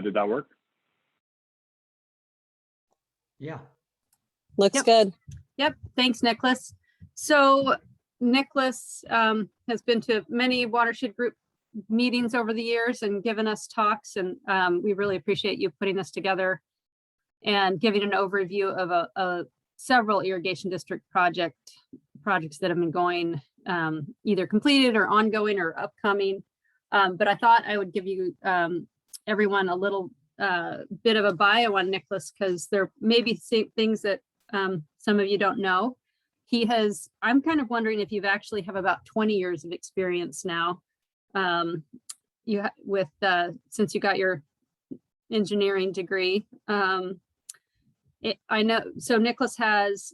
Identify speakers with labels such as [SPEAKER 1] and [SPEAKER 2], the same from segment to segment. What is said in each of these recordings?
[SPEAKER 1] Did that work?
[SPEAKER 2] Yeah.
[SPEAKER 3] Looks good.
[SPEAKER 4] Yep. Thanks, Niklas. So Niklas has been to many watershed group meetings over the years and given us talks, and we really appreciate you putting this together and giving an overview of several irrigation district projects that have been going, either completed or ongoing or upcoming. But I thought I would give you everyone a little bit of a bio on Niklas, because there may be things that some of you don't know. I'm kind of wondering if you've actually have about 20 years of experience now, since you got your engineering degree. I know, so Niklas has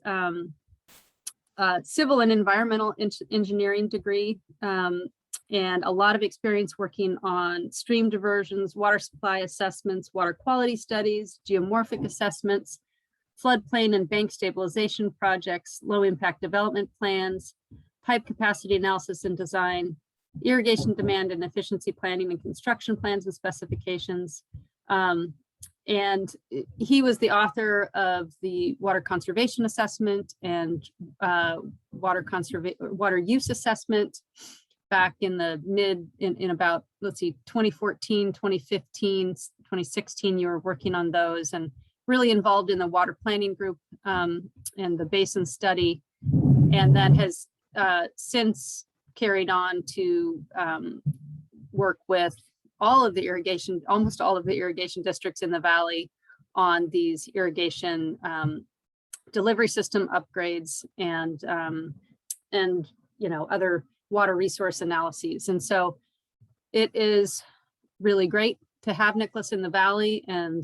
[SPEAKER 4] a civil and environmental engineering degree, and a lot of experience working on stream diversions, water supply assessments, water quality studies, geomorphic assessments, floodplain and bank stabilization projects, low impact development plans, pipe capacity analysis and design, irrigation demand and efficiency planning and construction plans and specifications. And he was the author of the water conservation assessment and water use assessment back in the in about, let's see, 2014, 2015, 2016, you were working on those and really involved in the water planning group and the Basins study, and then has since carried on to work with almost all of the irrigation districts in the valley on these irrigation delivery system upgrades and other water resource analyses. And so it is really great to have Niklas in the valley and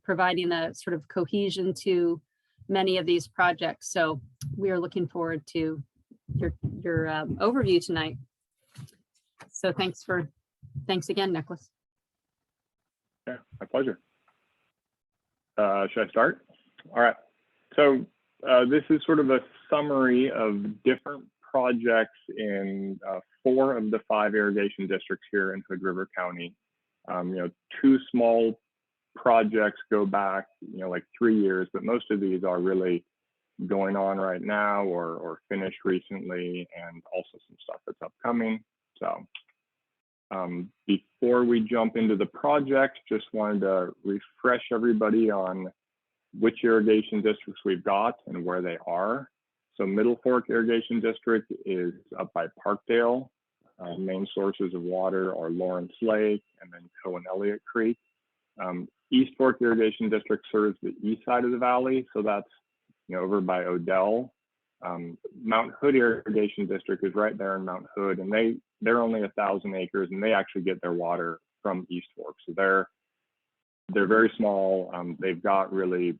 [SPEAKER 4] providing a sort of cohesion to many of these projects. So we are looking forward to your overview tonight. So thanks again, Niklas.
[SPEAKER 1] Yeah, my pleasure. Should I start? All right. So this is sort of a summary of different projects in 4 of the 5 irrigation districts here in Hood River County. 2 small projects go back, like 3 years, but most of these are really going on right now or finished recently, and also some stuff that's upcoming. So before we jump into the project, just wanted to refresh everybody on which irrigation districts we've got and where they are. So Middle Fork Irrigation District is up by Parkdale. Main sources of water are Lawrence Lake and then Coe and Elliott Creek. East Fork Irrigation District serves the east side of the valley, so that's over by Odell. Mount Hood Irrigation District is right there in Mount Hood, and they're only 1,000 acres, and they actually get their water from East Fork. So they're very small. They've got really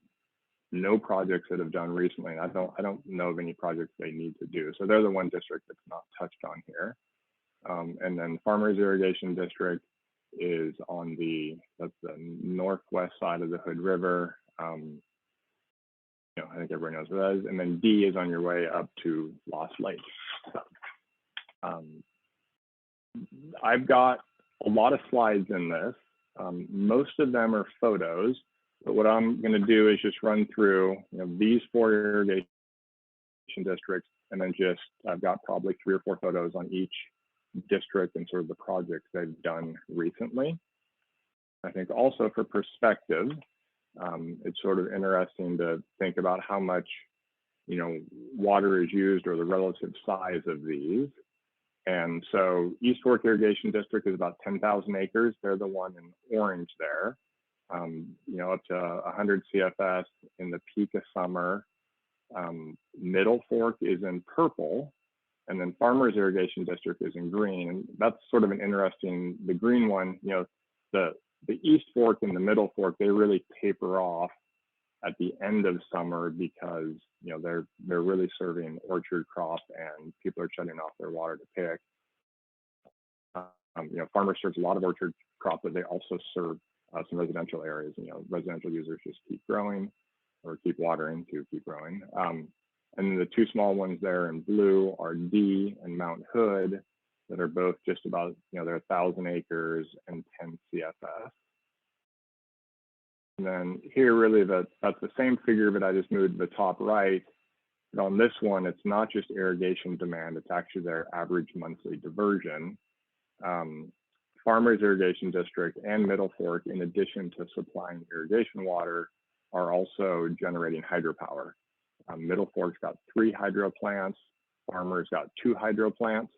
[SPEAKER 1] no projects that have done recently. I don't know of any projects they need to do. So they're the one district that's not touched on here. And then Farmers Irrigation District is on that's the northwest side of the Hood River. I think everybody knows where that is. And then D is on your way up to Lost Lake. So, I've got a lot of slides in this. Most of them are photos, but what I'm going to do is just run through these 4 irrigation districts, and then I've got probably 3 or 4 photos on each district and sort of the projects they've done recently. I think also for perspective, it's sort of interesting to think about how much water is used or the relative size of these. And so East Fork Irrigation District is about 10,000 acres. They're the one in orange there, up to 100 CFS in the peak of summer. Middle Fork is in purple, and then Farmers Irrigation District is in green. And that's sort of an interesting, the green one, the East Fork and the Middle Fork, they really taper off at the end of summer because they're really serving orchard crop and people are shutting off their water to pick. Farmers serves a lot of orchard crop, but they also serve some residential areas. Residential users just keep growing or keep watering to keep growing. And then the 2 small ones there in blue are D and Mount Hood that are both just about, they're 1,000 acres and 10 CFS. And then here, really, that's the same figure, but I just moved to the top right. But on this one, it's not just irrigation demand, it's actually their average monthly diversion. Farmers Irrigation District and Middle Fork, in addition to supplying irrigation water, are also generating hydropower. Middle Fork's got 3 hydro plants, Farmers got 2 hydro plants.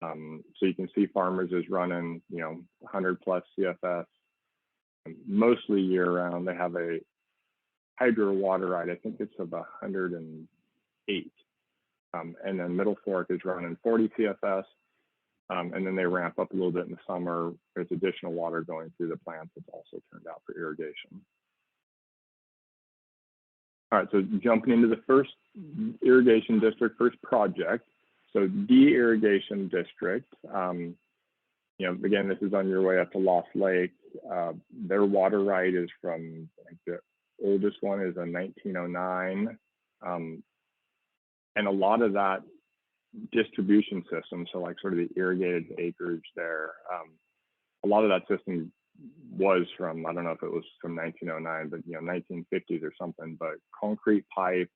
[SPEAKER 1] So you can see Farmers is running, 100 plus CFS, mostly year round. They have a hydro water right, I think it's of 108. And then Middle Fork is running 40 CFS. And then they ramp up a little bit in the summer. There's additional water going through the plants that's also turned out for irrigation. All right, so jumping into the first irrigation district, first project. So D Irrigation District, again, this is on your way up to Lost Lake. Their water right is from, I think the oldest one is a 1909. And a lot of that distribution system, so like sort of the irrigated acreage there, a lot of that system was from, I don't know if it was from 1909, but 1950s or something, but concrete pipe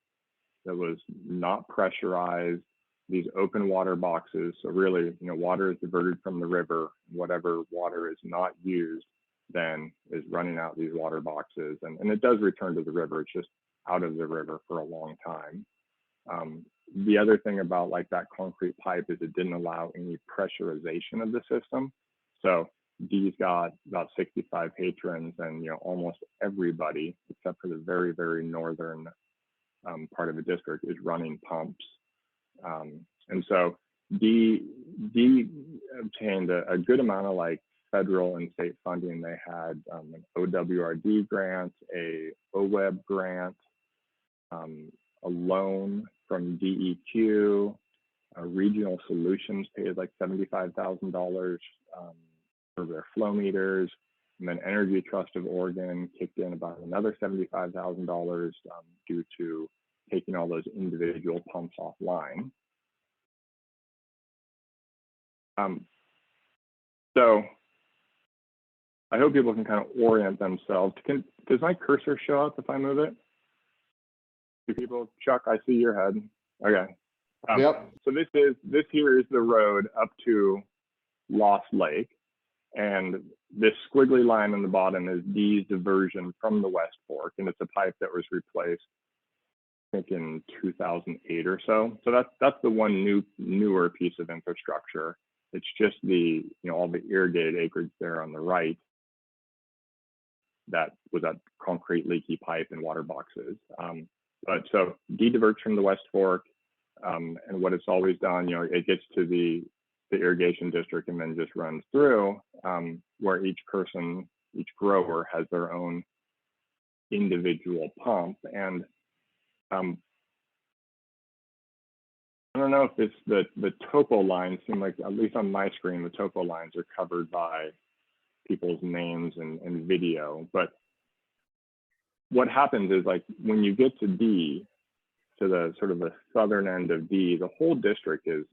[SPEAKER 1] that was not pressurized, these open water boxes. So really, water is diverted from the river. Whatever water is not used then is running out these water boxes, and it does return to the river. It's just out of the river for a long time. The other thing about like that concrete pipe is it didn't allow any pressurization of the system. So D's got about 65 patrons, and almost everybody except for the very, very northern part of the district is running pumps. And so D obtained a good amount of like federal and state funding. They had an OWRD grant, a OWEB grant, a loan from DEQ, Regional Solutions paid like $75,000 for their flow meters, and then Energy Trust of Oregon kicked in about another $75,000 due to taking all those individual pumps offline. So I hope people can kind of orient themselves. Does my cursor show up if I move it? Do people, Chuck, I see your head. Okay.
[SPEAKER 2] Yep.
[SPEAKER 1] So this here is the road up to Lost Lake. And this squiggly line on the bottom is D's diversion from the West Fork. And it's a pipe that was replaced, I think in 2008 or so. So that's the one newer piece of infrastructure. It's just the, all the irrigated acreage there on the right that was that concrete leaky pipe and water boxes. But so D diverts from the West Fork, and what it's always done, it gets to the irrigation district and then just runs through, where each grower has their own individual pump. And I don't know if it's the topo lines seem like, at least on my screen, the topo lines are covered by people's names and video. But what happens is, like, when you get to D, to the sort of the southern end of D, the whole district is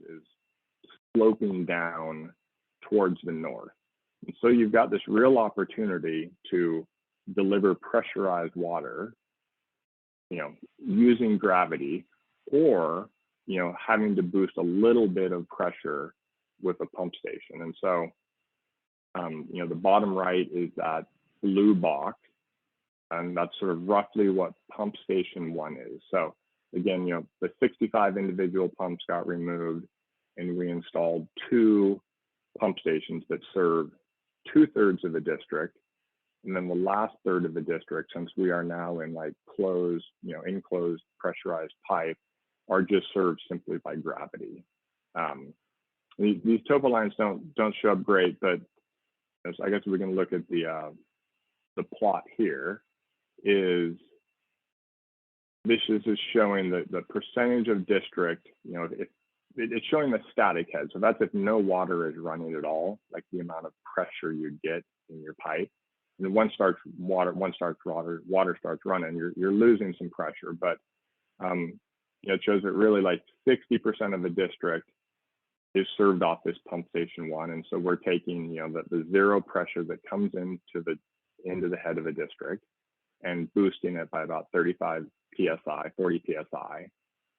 [SPEAKER 1] sloping down towards the north. And so you've got this real opportunity to deliver pressurized water, using gravity, or, having to boost a little bit of pressure with a pump station. And so, the bottom right is that blue box, and that's sort of roughly what pump station 1 is. So again, the 65 individual pumps got removed, and we installed 2 pump stations that serve 2/3 of the district. And then the last third of the district, since we are now in like closed, enclosed pressurized pipe, are just served simply by gravity. These topo lines don't show up great, but I guess we can look at the plot here. This is showing the percentage of district, it's showing the static head. So that's if no water is running at all, like the amount of pressure you get in your pipe. And once water starts running, you're losing some pressure. But it shows that really like 60% of the district is served off this pump station 1. And so we're taking, the zero pressure that comes into the head of the district, and boosting it by about 35 psi, 40 psi,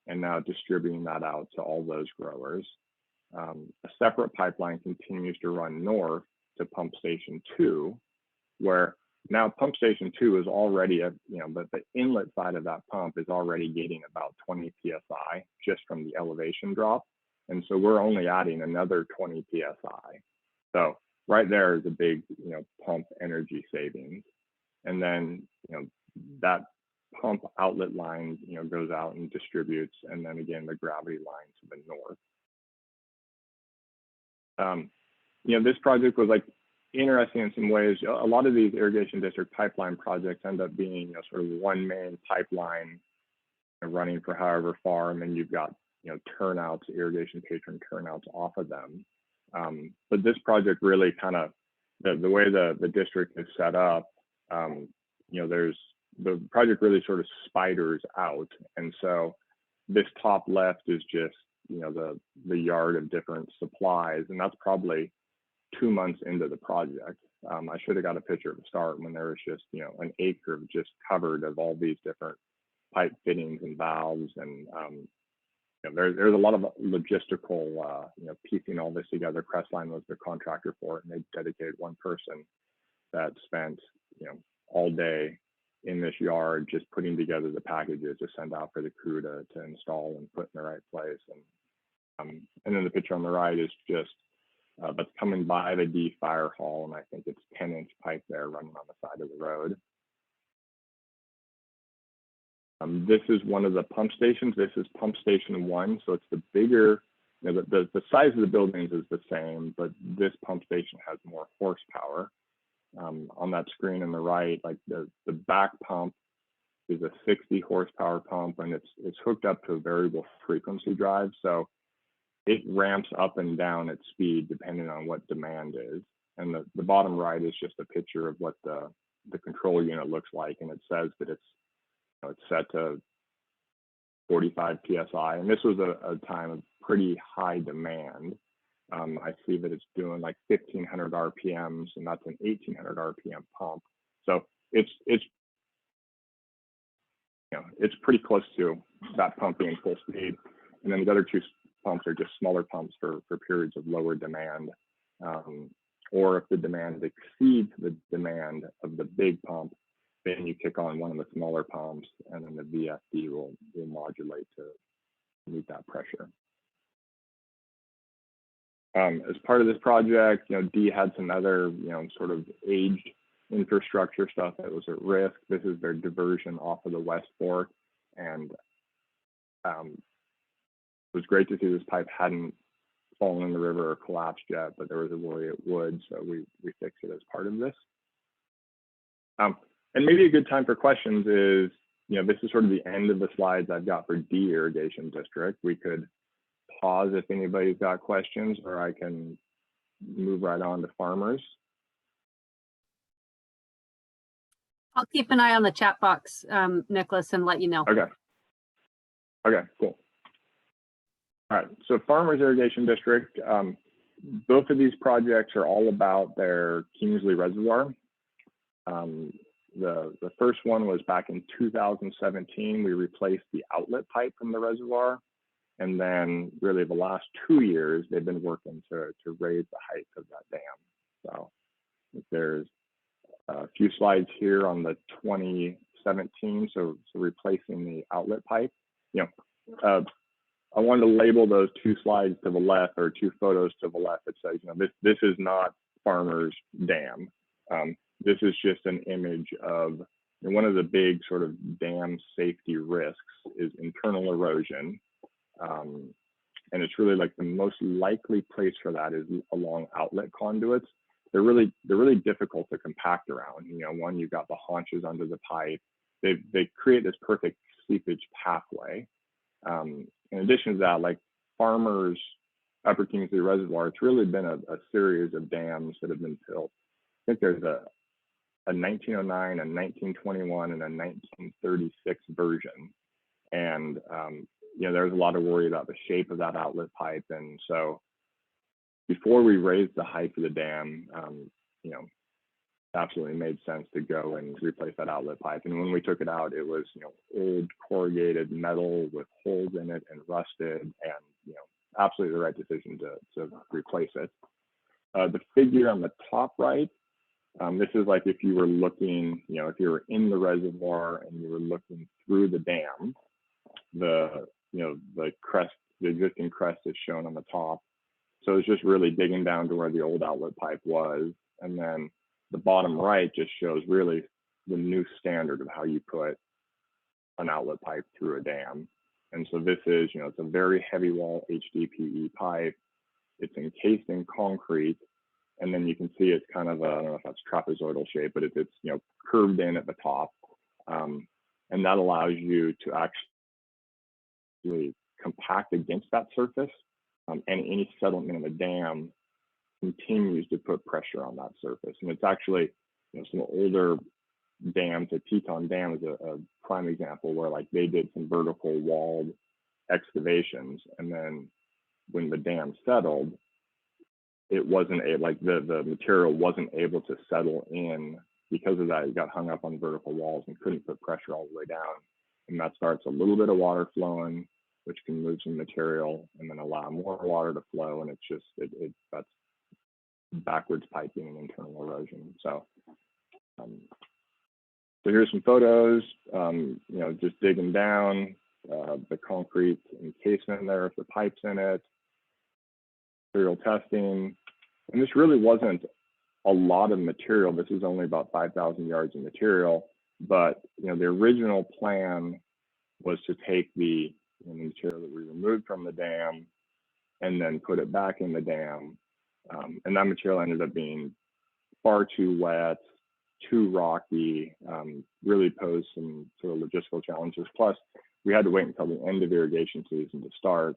[SPEAKER 1] and now distributing that out to all those growers. A separate pipeline continues to run north to pump station 2, where now pump station 2 is already, but the inlet side of that pump is already getting about 20 psi just from the elevation drop. And so we're only adding another 20 psi. So right there is a big, pump energy savings. And then, that pump outlet line, goes out and distributes, and then again, the gravity line to the north. This project was like interesting in some ways. A lot of these irrigation district pipeline projects end up being sort of one main pipeline running for however far, and then you've got turnouts, irrigation patron turnouts off of them. But this project really kind of, the way the district is set up, the project really sort of spiders out, and so this top left is just the yard of different supplies, and that's probably 2 months into the project. I should have got a picture at the start when there was just an acre just covered of all these different pipe fittings and valves, and there's a lot of logistical piecing all this together. Crestline was the contractor for it, and they dedicated one person that spent all day in this yard just putting together the packages to send out for the crew to install and put in the right place. And then the picture on the right is just that's coming by the D fire hall, and I think it's 10-inch pipe there running on the side of the road. This is one of the pump stations. This is pump station 1, so it's the bigger, the size of the buildings is the same, but this pump station has more horsepower. On that screen on the right, like the back pump is a 60 horsepower pump, and it's hooked up to a variable frequency drive, so it ramps up and down its speed depending on what demand is. And the bottom right is just a picture of what the control unit looks like, and it says that it's set to 45 psi, and this was a time of pretty high demand. I see that it's doing like 1,500 RPMs, and that's an 1,800 RPM pump. So it's pretty close to that pump being full speed. And then the other two pumps are just smaller pumps for periods of lower demand, or if the demand exceeds the demand of the big pump, then you kick on one of the smaller pumps, and then the VFD will modulate to meet that pressure. As part of this project, D had some other, sort of aged infrastructure stuff that was at risk. This is their diversion off of the West Fork, and it was great to see this pipe hadn't fallen in the river or collapsed yet, but there was a worry it would, so we fixed it as part of this. And maybe a good time for questions is, this is sort of the end of the slides I've got for D Irrigation District. We could pause if anybody's got questions, or I can move right on to farmers.
[SPEAKER 4] I'll keep an eye on the chat box, Niklas, and let you know.
[SPEAKER 1] Okay, cool. All right, so Farmers Irrigation District, both of these projects are all about their Kingsley Reservoir. The first one was back in 2017. We replaced the outlet pipe from the reservoir. And then really the last 2 years, they've been working to raise the height of that dam. So there's a few slides here on the 2017, so replacing the outlet pipe. I wanted to label those 2 slides to the left, or 2 photos to the left that says, this is not Farmers Dam. This is just an image of one of the big sort of dam safety risks is internal erosion. And it's really like the most likely place for that is along outlet conduits. They're really difficult to compact around. One, you've got the haunches under the pipe. They create this perfect seepage pathway. In addition to that, like Farmers Upper Kingsley Reservoir, it's really been a series of dams that have been built. I think there's a 1909, a 1921, and a 1936 version. And there's a lot of worry about the shape of that outlet pipe. And so before we raised the height of the dam, absolutely made sense to go and replace that outlet pipe. And when we took it out, it was, old corrugated metal with holes in it and rusted, and, absolutely the right decision to replace it. The figure on the top right, this is like if you were looking, if you were in the reservoir and you were looking through the dam, the crest, the existing crest is shown on the top. So it's just really digging down to where the old outlet pipe was. And then the bottom right just shows really the new standard of how you put an outlet pipe through a dam. And so this is, it's a very heavy wall HDPE pipe. It's encased in concrete. And then you can see it's kind of, I don't know if that's trapezoidal shape, but it's curved in at the top. And that allows you to actually compact against that surface. And any settlement in the dam continues to put pressure on that surface. And it's actually, some older dams, the Teton Dam is a prime example where like they did some vertical walled excavations. And then when the dam settled, it wasn't the material wasn't able to settle in. Because of that, it got hung up on vertical walls and couldn't put pressure all the way down. And that starts a little bit of water flowing, which can move some material and then allow more water to flow. And it's just, that's backwards piping and internal erosion. So here's some photos, just digging down, the concrete encasement there, if the pipe's in it, material testing. And this really wasn't a lot of material. This is only about 5,000 yards of material, but the original plan was to take the material that we removed from the dam and then put it back in the dam. And that material ended up being far too wet, too rocky, really posed some sort of logistical challenges. Plus, we had to wait until the end of irrigation season to start.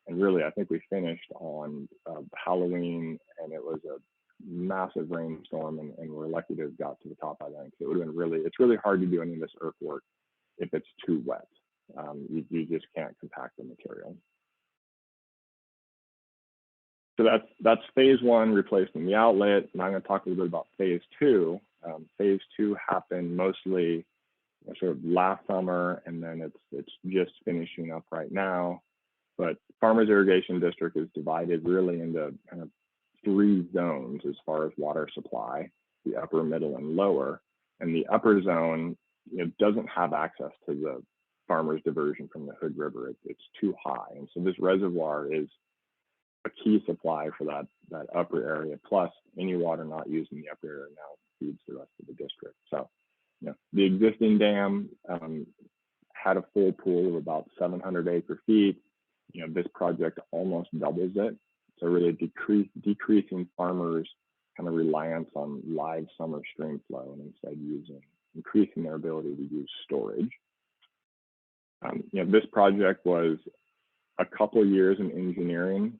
[SPEAKER 1] And really, I think we finished on Halloween, and it was a massive rainstorm, and we're lucky to have got to the top by then. It would have been it's really hard to do any of this earthwork if it's too wet. You just can't compact the material. So that's phase one, replacing the outlet. And I'm going to talk a little bit about phase two. Phase two happened mostly sort of last summer, and then it's just finishing up right now. But Farmers Irrigation District is divided really into kind of 3 zones as far as water supply: the upper, middle, and lower. And the upper zone, doesn't have access to the farmers' diversion from the Hood River. It's too high, and so this reservoir is a key supply for that upper area. Plus, any water not used in the upper area now feeds the rest of the district. So, the existing dam had a full pool of about 700 acre feet. This project almost doubles it. So really decreasing farmers' kind of reliance on live summer stream flow, and instead increasing their ability to use storage. This project was a couple years in engineering.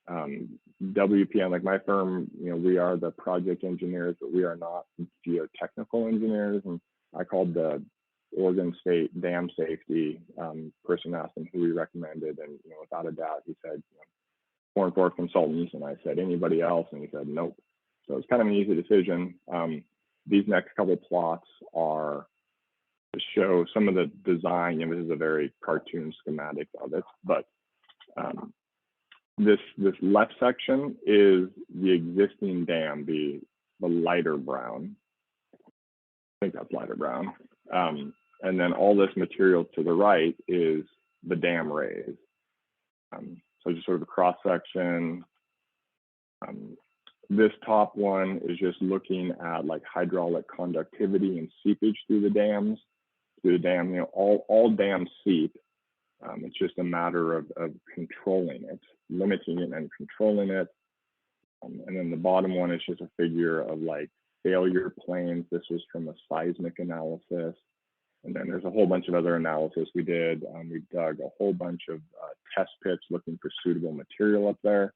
[SPEAKER 1] WPM, like my firm, we are the project engineers, but we are not geotechnical engineers. And I called the Oregon State Dam Safety person, asked him who we recommended, and without a doubt, he said, 4 and 4 consultants, and I said, anybody else? And he said, nope. So it's kind of an easy decision. These next couple plots are to show some of the design. This is a very cartoon schematic of it, but this left section is the existing dam, the lighter brown. I think that's lighter brown. And then all this material to the right is the dam raise. So just sort of a cross section. This top one is just looking at like hydraulic conductivity and seepage through the dam. All dams seep. It's just a matter of controlling it, limiting it and controlling it. And then the bottom one is just a figure of like failure planes. This was from a seismic analysis. And then there's a whole bunch of other analysis we did. We dug a whole bunch of test pits looking for suitable material up there.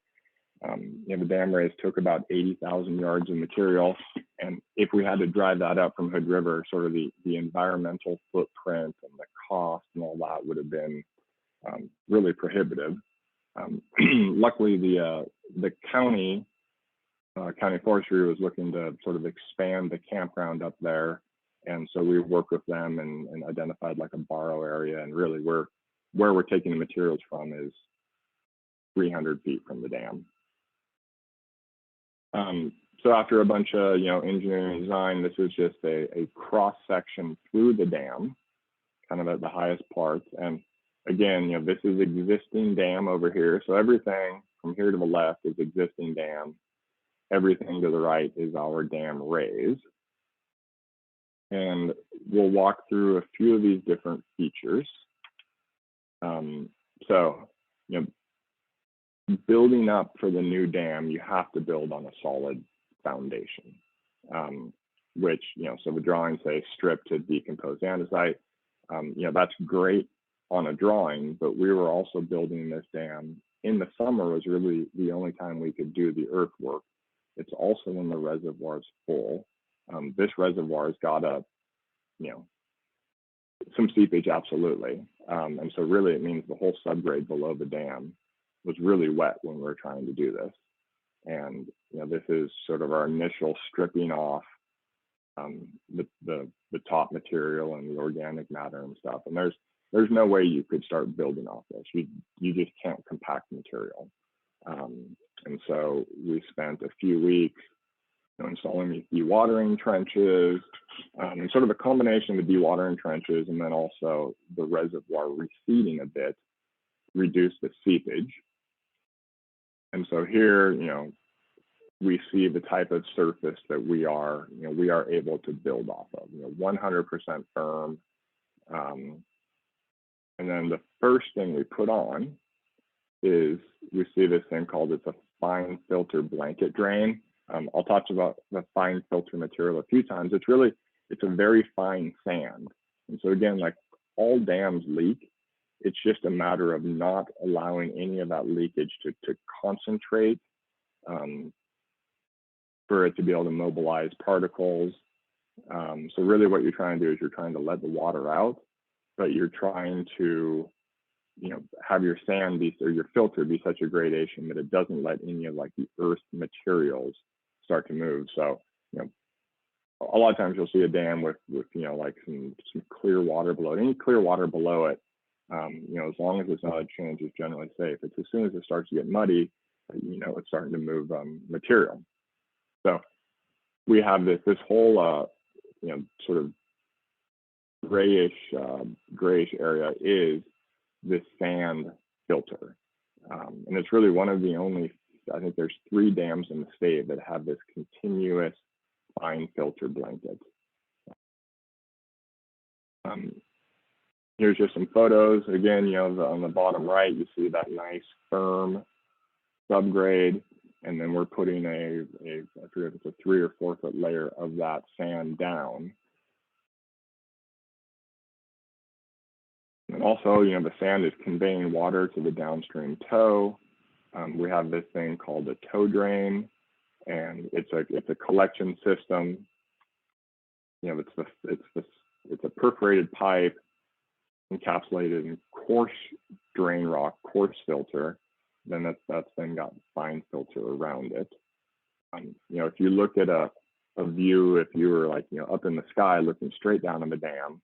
[SPEAKER 1] The dam raise took about 80,000 yards of material. And if we had to drive that up from Hood River, sort of the environmental footprint and the cost and all that would have been really prohibitive. Luckily, the county County Forestry was looking to sort of expand the campground up there. And so we worked with them and identified like a borrow area. And really where we're taking the materials from is 300 feet from the dam. So after a bunch of, engineering design, this is just a cross section through the dam, kind of at the highest parts. And again, this is existing dam over here. So everything from here to the left is existing dam. Everything to the right is our dam raise. And we'll walk through a few of these different features. So, building up for the new dam, you have to build on a solid foundation, which, so the drawings say strip to decomposed andesite. That's great on a drawing, but we were also building this dam in the summer was really the only time we could do the earthwork. It's also when the reservoir's full. This reservoir's got some seepage, absolutely. And so really it means the whole subgrade below the dam was really wet when we were trying to do this. And this is sort of our initial stripping off the top material and the organic matter and stuff. And there's no way you could start building off this. You just can't compact material. And so we spent a few weeks installing these dewatering trenches, and sort of a combination of the dewatering trenches and then also the reservoir receding a bit, reduce the seepage. And so here, we see the type of surface that we are able to build off of, 100% firm. And then the first thing we put on is we see this thing called, it's a fine filter blanket drain. I'll talk about the fine filter material a few times. It's a very fine sand. And so again, like all dams leak, it's just a matter of not allowing any of that leakage to concentrate for it to be able to mobilize particles. So really what you're trying to do is you're trying to let the water out, but you're trying to have your sand be, or your filter be such a gradation that it doesn't let any of like the earth materials start to move. So, a lot of times you'll see a dam with like some clear water below it. Any clear water below it, as long as it's not a change, is generally safe. It's as soon as it starts to get muddy, it's starting to move material. So we have this whole, sort of grayish area is this sand filter. And it's really one of the only, I think there's 3 dams in the state that have this continuous fine filter blanket. Here's just some photos. Again, on the bottom right, you see that nice firm subgrade. And then we're putting I forget if it's a 3 or 4 foot layer of that sand down. And also, the sand is conveying water to the downstream toe. We have this thing called a toe drain, and it's a collection system. It's a perforated pipe encapsulated in coarse drain rock, coarse filter. Then that's then got fine filter around it. If you look at a view, if you were like up in the sky looking straight down on the dam,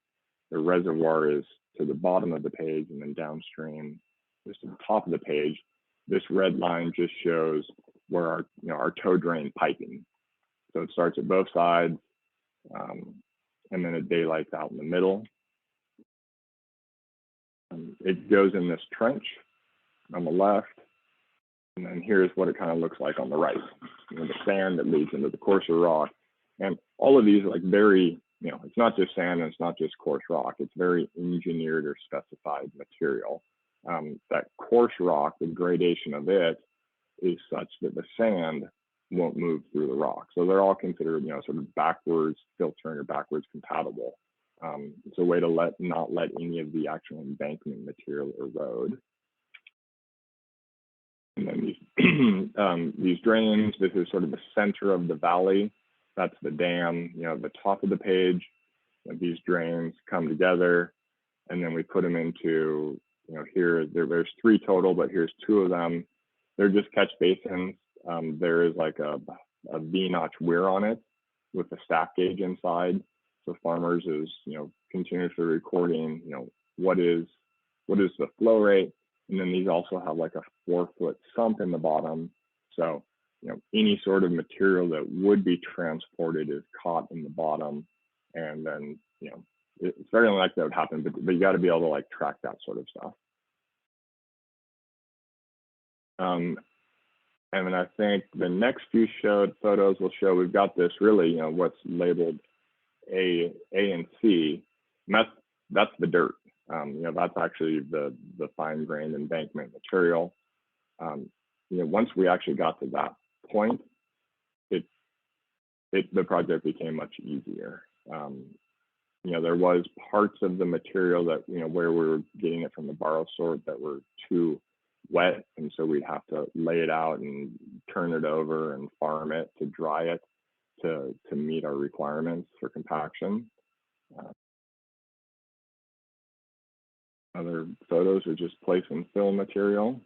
[SPEAKER 1] the reservoir is to the bottom of the page, and then downstream, just to the top of the page. This red line just shows where our toe drain piping. So it starts at both sides, and then it daylights out in the middle. It goes in this trench on the left, and then here's what it kind of looks like on the right. The sand that leads into the coarser rock, and all of these are like very, it's not just sand and it's not just coarse rock. It's very engineered or specified material. That coarse rock, the gradation of it is such that the sand won't move through the rock. So they're all considered, sort of backwards filtering or backwards compatible. It's a way to not let any of the actual embankment material erode. And then these drains, this is sort of the center of the valley. That's the dam, the top of the page. These drains come together, and then we put them into, there's 3 total, but here's 2 of them. They're just catch basins. There is like a a V-notch weir on it with a stack gauge inside. So farmers is, continuously recording, what is the flow rate. And then these also have like a 4-foot sump in the bottom. So, any sort of material that would be transported is caught in the bottom. And then, it's very unlikely that would happen, but you got to be able to like track that sort of stuff. And then I think the next few photos will show we've got this really, what's labeled A and C. And that's the dirt. That's actually the fine-grained embankment material. Once we actually got to that point, the project became much easier. There was parts of the material that, where we were getting it from the borrow sort that were too wet. And so we'd have to lay it out and turn it over and farm it to dry it to meet our requirements for compaction. Other photos are just place and fill material.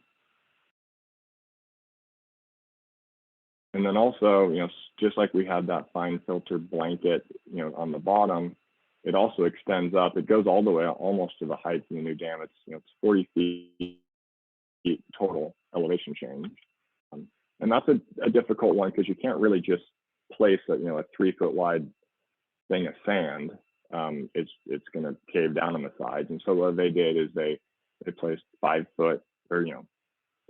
[SPEAKER 1] And then also, just like we had that fine filter blanket, on the bottom, it also extends up. It goes all the way almost to the height of the new dam. It's 40 feet total elevation change. And that's a difficult one because you can't really just place a 3-foot wide thing of sand. It's going to cave down on the sides. And so what they did is they placed 5-foot or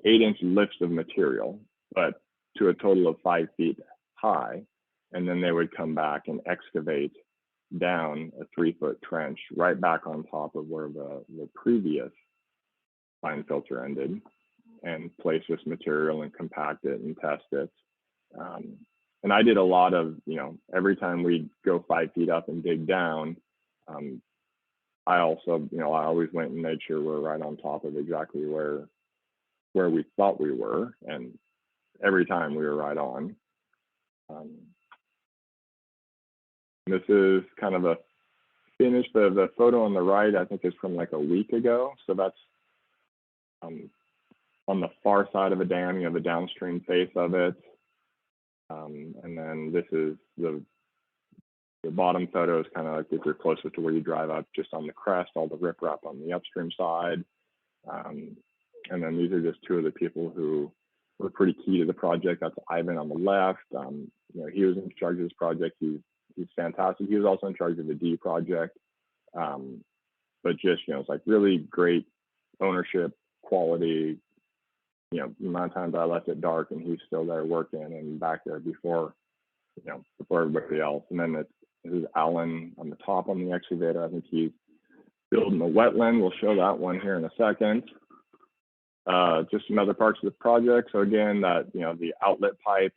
[SPEAKER 1] 8-inch lifts of material, but to a total of 5 feet high. And then they would come back and excavate down a 3-foot trench right back on top of where the previous fine filter ended, and place this material and compact it and test it. And I did a lot of, every time we'd go 5 feet up and dig down, I also, I always went and made sure we're right on top of exactly where we thought we were. And every time we were right on. This is kind of a finish. The photo on the right, I think, is from like a week ago. So that's on the far side of a dam, the downstream face of it. And then this is the bottom photo is kind of like if you're closest to where you drive up, just on the crest, all the riprap on the upstream side. And then these are just two of the people who were pretty key to the project. That's Ivan on the left. He was in charge of this project. He's fantastic. He was also in charge of the D project. But just, it's like really great ownership, quality. The amount of times I left it dark and he's still there working and back there before everybody else. And then this is Alan on the top on the excavator. I think he's building the wetland. We'll show that one here in a second. Just some other parts of the project. So again, that, the outlet pipe,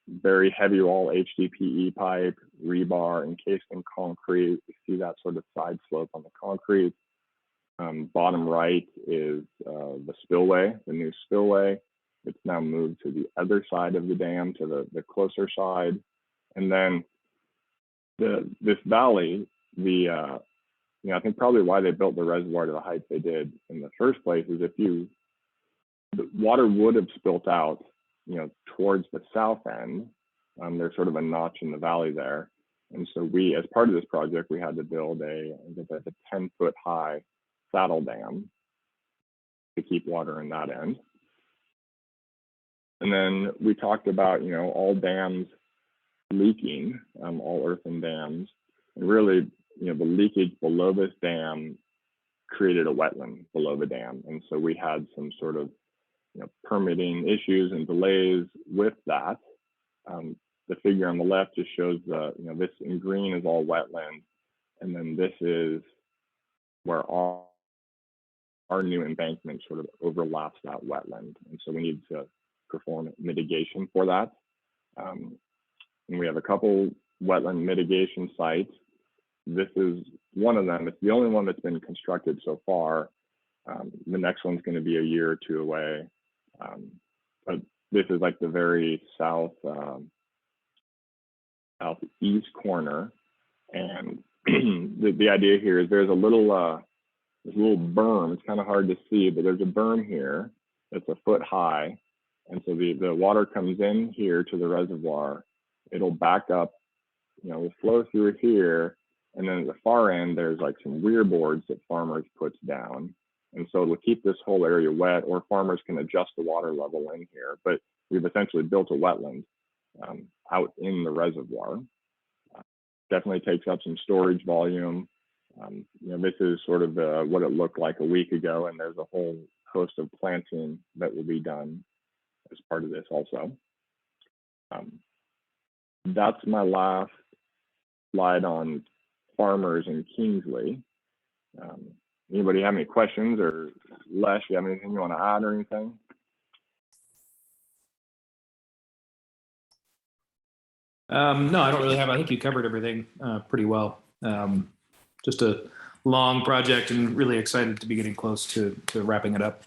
[SPEAKER 1] very heavy wall HDPE pipe, rebar encased in concrete. You see that sort of side slope on the concrete. Bottom right is the spillway, the new spillway. It's now moved to the other side of the dam, to the closer side. And then this valley, I think probably why they built the reservoir to the height they did in the first place is the water would have spilt out, towards the south end. There's sort of a notch in the valley there. And so we, as part of this project, we had to build a 10-foot high saddle dam to keep water in that end. And then we talked about, all dams leaking, all earthen dams. And really, the leakage below this dam created a wetland below the dam. And so we had some sort of, permitting issues and delays with that. The figure on the left just shows this in green is all wetland. And then this is where our new embankment sort of overlaps that wetland. And so we need to perform mitigation for that. And we have a couple wetland mitigation sites. This is one of them. It's the only one that's been constructed so far. The next one's going to be a year or two away. But this is like the very southeast corner. And the idea here is there's a little berm. It's kind of hard to see, but there's a berm here that's a foot high. And so the water comes in here to the reservoir it'll back up, will flow through here. And then at the far end, there's like some weir boards that farmers puts down. And so it'll keep this whole area wet, or farmers can adjust the water level in here. But we've essentially built a wetland out in the reservoir. Definitely takes up some storage volume. This is sort of what it looked like a week ago, and there's a whole host of planting that will be done as part of this also. That's my last slide on farmers in Kingsley. Anybody have any questions, or Les, you have anything you want to add or anything?
[SPEAKER 2] No, I don't really have. I think you covered everything pretty well. Just a long project, and really excited to be getting close to wrapping it up.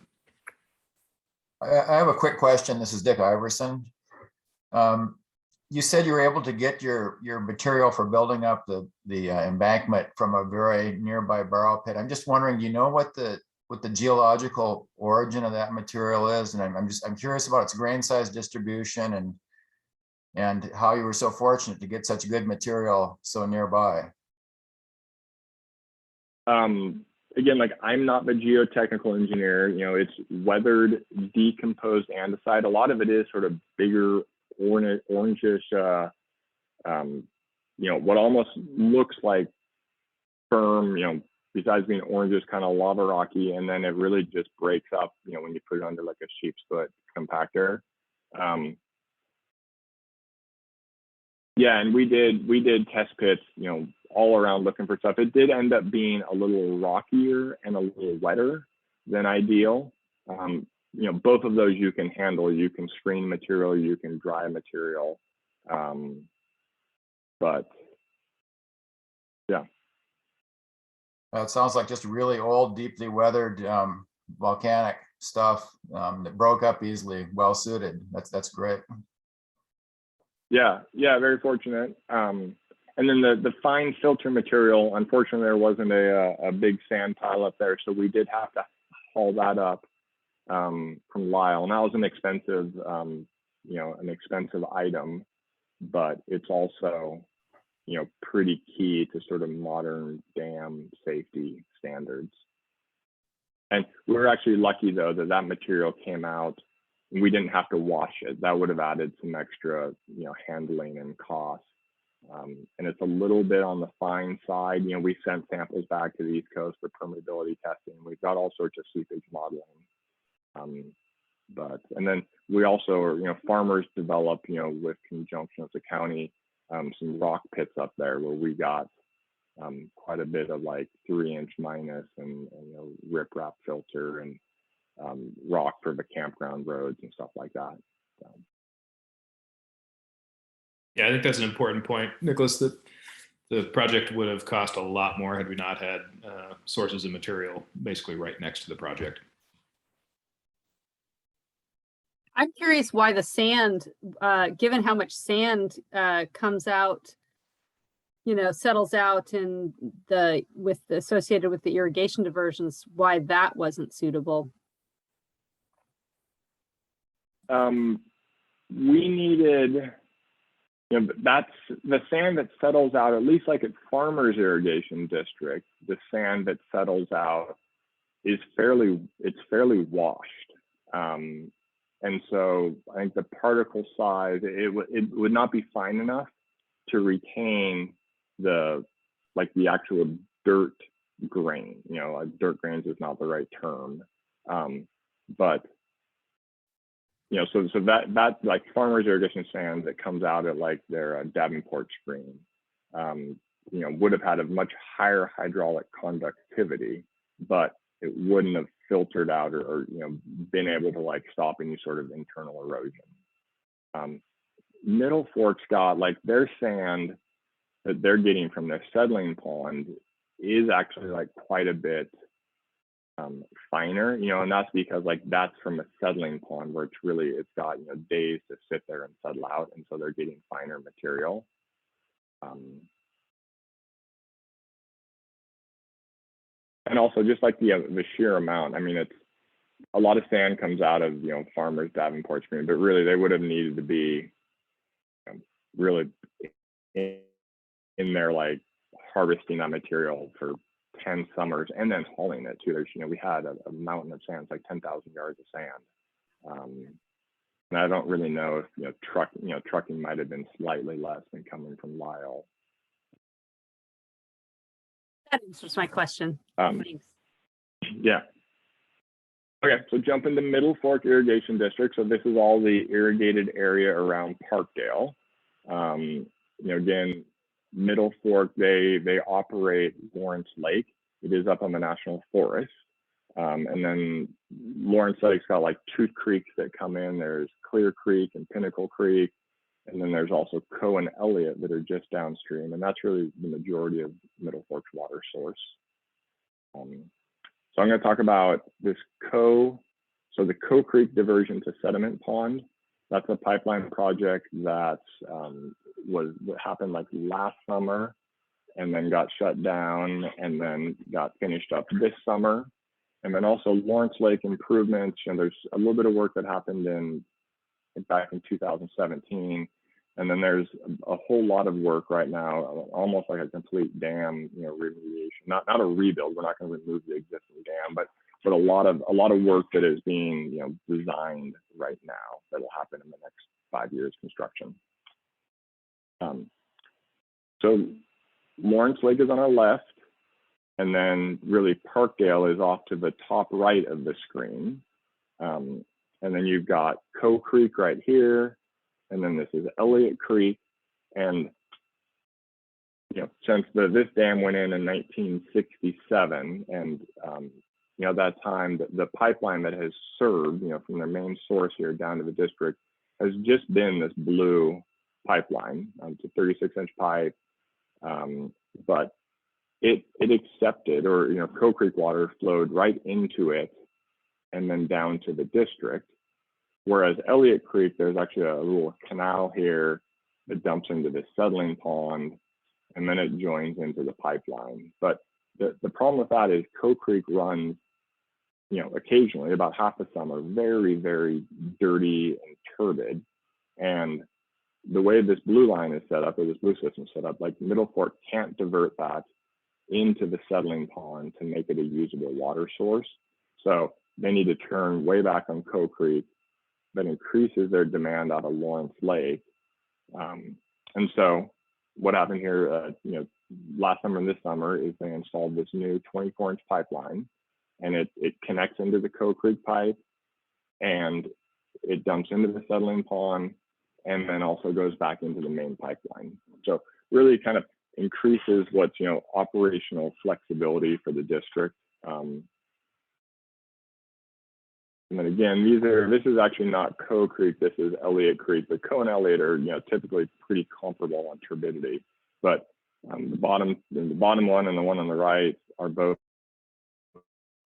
[SPEAKER 5] I have a quick question. This is Dick Iverson. You said you were able to get your material for building up the embankment from a very nearby borrow pit. I'm just wondering, do you know what the geological origin of that material is? And I'm curious about its grain size distribution and how you were so fortunate to get such good material so nearby.
[SPEAKER 1] Again, like, I'm not the geotechnical engineer. It's weathered, decomposed andesite. A lot of it is sort of bigger, orangish, what almost looks like firm, besides being orangish, kind of lava rocky, and then it really just breaks up, when you put it under like a sheep's foot compactor. Yeah, and we did test pits, all around looking for stuff. It did end up being a little rockier and a little wetter than ideal. Both of those you can handle. You can screen material, you can dry material. But yeah.
[SPEAKER 5] It sounds like just really old, deeply weathered volcanic stuff that broke up easily, well suited. That's great.
[SPEAKER 1] Yeah, very fortunate. And then the fine filter material, unfortunately, there wasn't a big sand pile up there, so we did have to haul that up from Lyle, and that was an expensive, an expensive item, but it's also, pretty key to sort of modern dam safety standards. And we were actually lucky though that material came out and we didn't have to wash it. That would have added some extra, handling and cost. And it's a little bit on the fine side. We sent samples back to the East Coast for permeability testing. We've got all sorts of seepage modeling. And then we also are, farmers develop, with conjunction with the county, some rock pits up there where we got quite a bit of like 3-inch minus and riprap filter and rock for the campground roads and stuff like that. So.
[SPEAKER 2] Yeah, I think that's an important point, Nicholas, that the project would have cost a lot more had we not had sources of material basically right next to the project.
[SPEAKER 4] I'm curious why the sand, given how much sand comes out, settles out in associated with the irrigation diversions, why that wasn't suitable.
[SPEAKER 1] We needed, that's the sand that settles out, at least like at Farmers Irrigation District, the sand that settles out is fairly washed. And so I think the particle size, it would not be fine enough to retain the actual dirt grain. Dirt grains is not the right term, but so that like Farmers Irrigation sand that comes out at like their Davenport screen, would have had a much higher hydraulic conductivity, but it wouldn't have filtered out or been able to like stop any sort of internal erosion. Middle Fork's got like their sand that they're getting from their settling pond is actually like quite a bit finer, and that's because like that's from a settling pond where it's got days to sit there and settle out, and so they're getting finer material. And also just like the sheer amount, I mean, it's a lot of sand comes out of Farmers Davenport screen, but really they would have needed to be really in there, like harvesting that material for 10 summers and then hauling it too. There's, we had a mountain of sand, it's like 10,000 yards of sand. And I don't really know if, trucking might have been slightly less than coming from Lyle.
[SPEAKER 4] That answers my question. Thanks.
[SPEAKER 1] Yeah. Okay, so jump into Middle Fork Irrigation District. So this is all the irrigated area around Parkdale. Again, Middle Fork, they operate Lawrence Lake. It is up on the National Forest. And then Lawrence Lake's got like two creeks that come in. There's Clear Creek and Pinnacle Creek. And then there's also Coe and Elliott that are just downstream. And that's really the majority of Middle Fork's water source. So I'm going to talk about this Coe. So the Coe Creek diversion to sediment pond. That's a pipeline project that what happened like last summer and then got shut down and then got finished up this summer. And then also Lawrence Lake improvements. There's a little bit of work that happened back in 2017. And then there's a whole lot of work right now, almost like a complete dam, remediation. Not a rebuild. We're not going to remove the existing dam, but a lot of work that is being designed right now that will happen in the next 5 years construction. So Lawrence Lake is on our left, and then really Parkdale is off to the top right of the screen. And then you've got Coe Creek right here, and then this is Elliott Creek. And since this dam went in 1967, and that time the pipeline that has served, from their main source here down to the district, has just been this blue pipeline. It's a 36-inch pipe, but it accepted, or Coe Creek water flowed right into it and then down to the district. Whereas Elliott Creek, there's actually a little canal here that dumps into this settling pond, and then it joins into the pipeline. But the problem with that is Coe Creek runs, occasionally, about half the summer, very, very dirty and turbid. And the way this blue line is set up, or this blue system is set up, like Middle Fork can't divert that into the settling pond to make it a usable water source. So they need to turn way back on Coe Creek. That increases their demand out of Lawrence Lake. And so what happened here, last summer and this summer, is they installed this new 24-inch pipeline, and it connects into the Coe Creek pipe, and it dumps into the settling pond, and then also goes back into the main pipeline. So really kind of increases what's, operational flexibility for the district. And then again, this is actually not Coe Creek, this is Elliott Creek. But Coe and Elliott are typically pretty comparable on turbidity. But the bottom one and the one on the right are both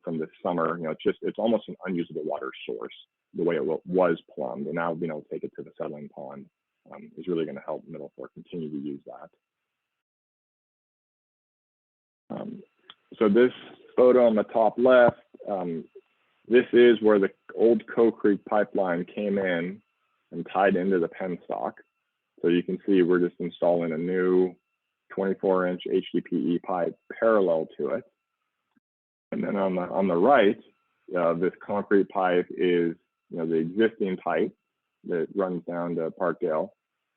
[SPEAKER 1] from this summer. It's almost an unusable water source the way it was plumbed, and now being able to take it to the settling pond is really going to help Middle Fork continue to use that. So this photo on the top left. This is where the old Coe Creek pipeline came in and tied into the penstock. So you can see we're just installing a new 24-inch HDPE pipe parallel to it. And then on the right, this concrete pipe is the existing pipe that runs down to Parkdale.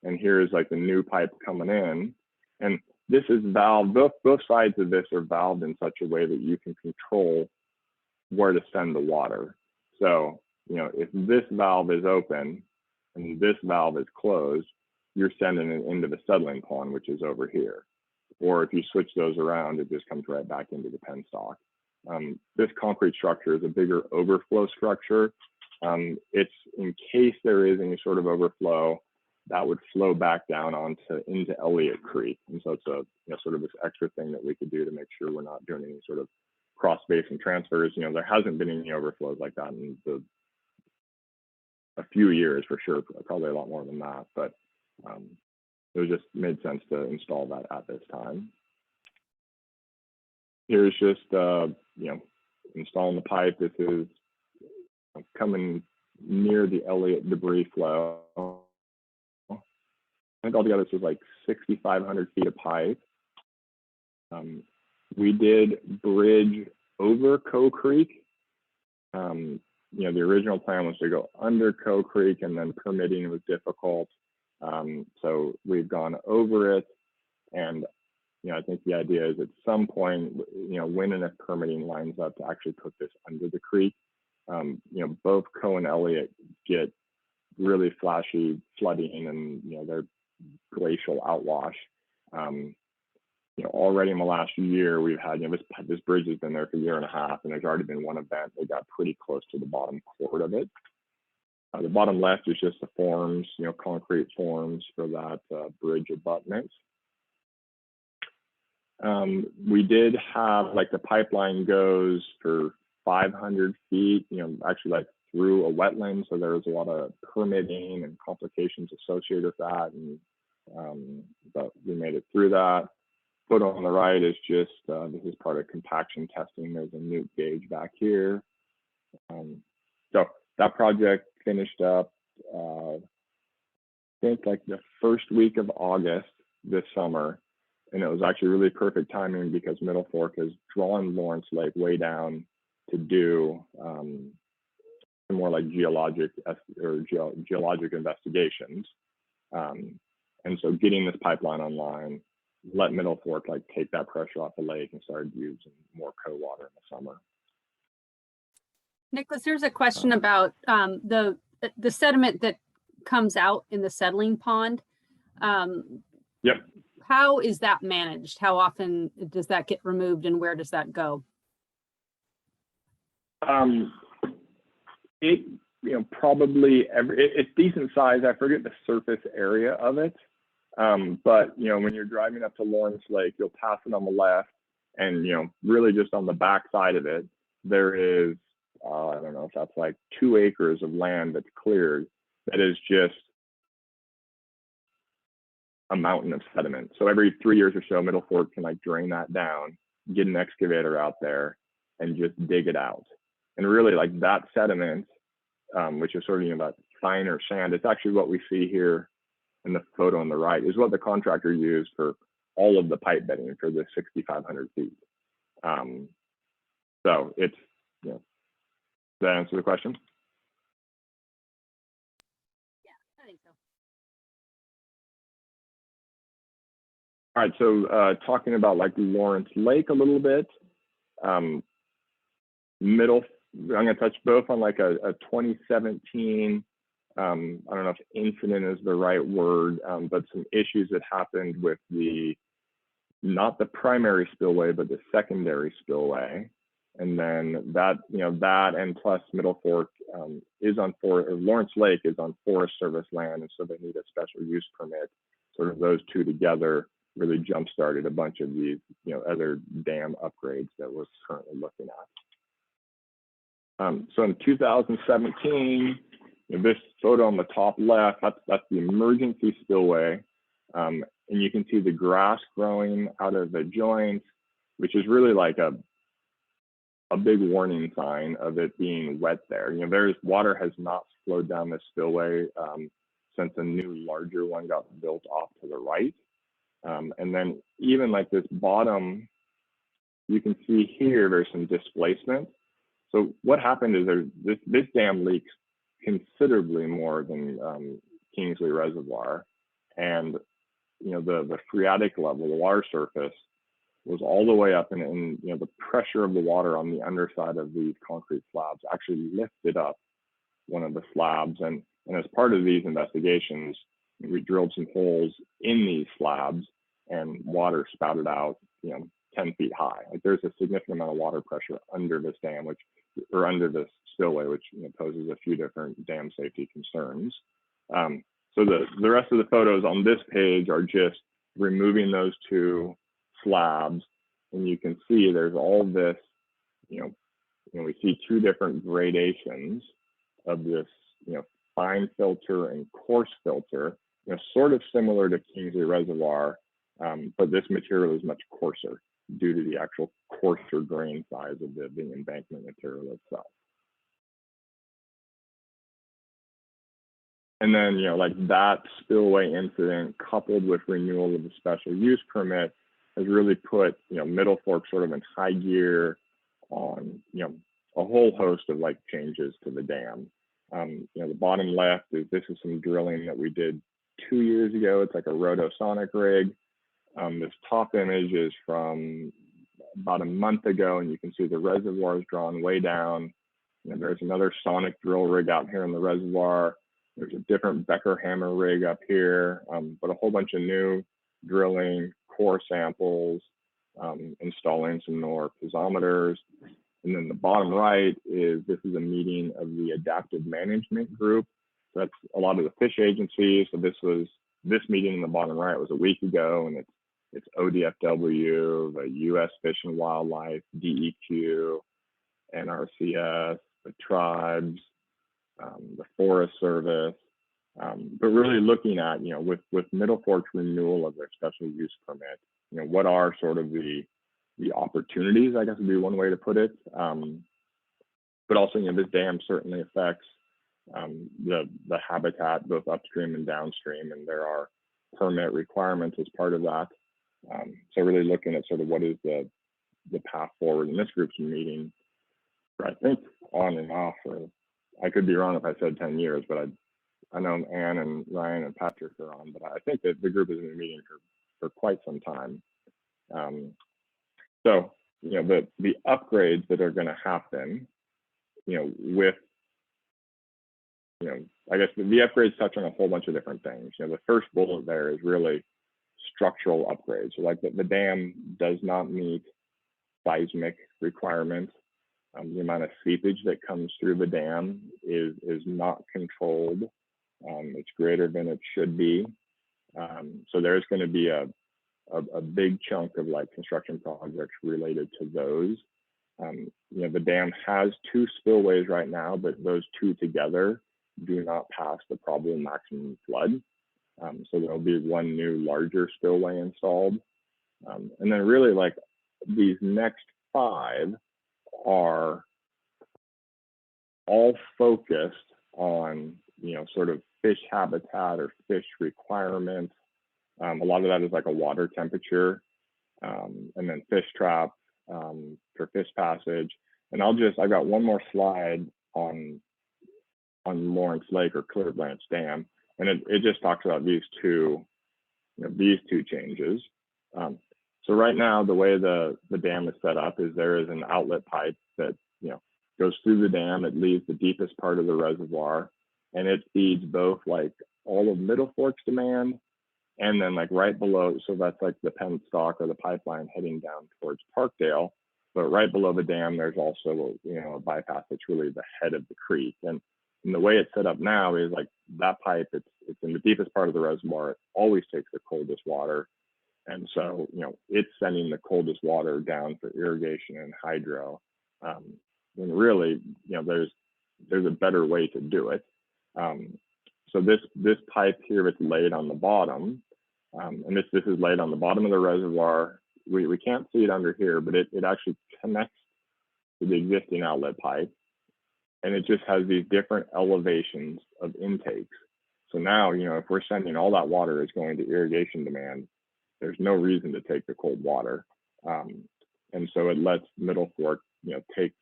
[SPEAKER 1] And here's like the new pipe coming in. And this is valved, both sides of this are valved in such a way that you can control where to send the water. So, if this valve is open and this valve is closed, you're sending it into the settling pond, which is over here. Or if you switch those around, it just comes right back into the penstock. This concrete structure is a bigger overflow structure. It's in case there is any sort of overflow that would flow back down into Elliott Creek. And so it's a sort of this extra thing that we could do to make sure we're not doing any sort of cross basin transfers. There hasn't been any overflows like that in a few years for sure, probably a lot more than that, but it just made sense to install that at this time. Here's just installing the pipe. This is coming near the Elliott debris flow. And think altogether this was like 6,500 feet of pipe. We did bridge over Coe Creek. You know, the original plan was to go under Coe Creek, and then permitting was difficult. So we've gone over it, and you know, I think the idea is at some point, you know, when and if permitting lines up to actually put this under the creek. You know, both Coe and Elliott get really flashy flooding, and you know, they're glacial outwash. You know, already in the last year, we've had, you know, this bridge has been there for a year and a half, and there's already been one event that got pretty close to the bottom chord of it. The bottom left is just the forms, you know, concrete forms for that bridge abutment. We did have, like, the pipeline goes for 500 feet, you know, actually like through a wetland. So there was a lot of permitting and complications associated with that. And, but we made it through that. Photo on the right is just, this is part of compaction testing. There's a newt gauge back here. So that project finished up, I think like the first week of August this summer. And it was actually really perfect timing because Middle Fork has drawn Lawrence Lake way down to do some more like geologic investigations. And so getting this pipeline online, let Middle Fork like take that pressure off the lake and started using more Coe water in the summer.
[SPEAKER 4] Niklas, there's a question about the sediment that comes out in the settling pond.
[SPEAKER 1] Yep.
[SPEAKER 4] How is that managed? How often does that get removed, and where does that go?
[SPEAKER 1] It, you know, probably it's decent size. I forget the surface area of it. But, you know, when you're driving up to Lawrence Lake, you'll pass it on the left, and, you know, really just on the back side of it, there is, I don't know if that's like 2 acres of land that's cleared that is just a mountain of sediment. So every 3 years or so, Middle Fork can like drain that down, get an excavator out there, and just dig it out. And really, like, that sediment, which is sort of, you know, that finer sand, it's actually what we see here in the photo on the right, is what the contractor used for all of the pipe bedding for the 6,500 feet. So it's, you know, does that answer the question?
[SPEAKER 4] Yeah, I think so.
[SPEAKER 1] All right, so talking about like Lawrence Lake a little bit, I'm gonna touch both on like a 2017, I don't know if incident is the right word, but some issues that happened with not the primary spillway, but the secondary spillway. And then that, you know, that and plus Middle Fork is on Lawrence Lake is on Forest Service land, and so they need a special use permit. Sort of those two together really jump-started a bunch of these, you know, other dam upgrades that we're currently looking at. So in 2017, you know, this photo on the top left, that's the emergency spillway. And you can see the grass growing out of the joints, which is really like a big warning sign of it being wet there. You know, water has not flowed down this spillway since a new larger one got built off to the right. And then even like this bottom, you can see here, there's some displacement. So what happened is this dam leaks considerably more than Kingsley Reservoir. And, you know, the phreatic level, the water surface, was all the way up, and you know, the pressure of the water on the underside of these concrete slabs actually lifted up one of the slabs. And as part of these investigations, we drilled some holes in these slabs, and water spouted out, you know, 10 feet high. Like, there's a significant amount of water pressure under this dam, or under this spillway, which, you know, poses a few different dam safety concerns. So the rest of the photos on this page are just removing those two slabs, and you can see there's all this, you know, we see two different gradations of this, you know, fine filter and coarse filter, you know, sort of similar to Kingsley Reservoir, but this material is much coarser due to the actual coarser grain size of the embankment material itself. And then, like that spillway incident coupled with renewal of the special use permit has really put, Middle Fork sort of in high gear on, a whole host of like changes to the dam. The bottom left this is some drilling that we did 2 years ago. It's like a rotosonic rig. This top image is from about a month ago, and you can see the reservoir is drawn way down. There's another sonic drill rig out here in the reservoir. There's a different Becker hammer rig up here, but a whole bunch of new drilling, core samples, installing some more piezometers. And then the bottom right this is a meeting of the adaptive management group. So that's a lot of the fish agencies. So this meeting in the bottom right was a week ago, and it's ODFW, the U.S. Fish and Wildlife, DEQ, NRCS, the tribes, the Forest Service, but really looking at, with Middle Fork's renewal of their special use permit, what are sort of the opportunities, I guess would be one way to put it. But also, this dam certainly affects the habitat both upstream and downstream, and there are permit requirements as part of that. So really looking at sort of what is the path forward in this group's meeting, I think on and off, or I could be wrong if I said 10 years, but I know Ann and Ryan and Patrick are on, but I think that the group has been meeting for quite some time. So, the upgrades that are going to happen, with, I guess the upgrades touch on a whole bunch of different things. The first bullet there is really structural upgrades. So like the dam does not meet seismic requirements. The amount of seepage that comes through the dam is not controlled. It's greater than it should be. So there's going to be a big chunk of like construction projects related to those. The dam has 2 spillways right now, but those 2 together do not pass the probable maximum flood. So there'll be one new larger spillway installed. And then really like these next 5 are all focused on, sort of fish habitat or fish requirements. A lot of that is like a water temperature, and then fish trap for fish passage. And I've got one more slide on Lawrence Lake or Clear Branch Dam, and it just talks about these two changes. So right now, the way the dam is set up is there is an outlet pipe that goes through the dam. It leaves the deepest part of the reservoir, and it feeds both like all of Middle Fork's demand, and then like right below. So that's like the penstock or the pipeline heading down towards Parkdale. But right below the dam, there's also a bypass that's really the head of the creek. And the way it's set up now is like that pipe. It's in the deepest part of the reservoir. It always takes the coldest water. And so, it's sending the coldest water down for irrigation and hydro. And really, there's a better way to do it. So this pipe here, it's laid on the bottom, and this is laid on the bottom of the reservoir. We can't see it under here, but it actually connects to the existing outlet pipe, and it just has these different elevations of intakes. So now, if we're sending all that water is going to irrigation demand, there's no reason to take the cold water. And so it lets Middle Fork, take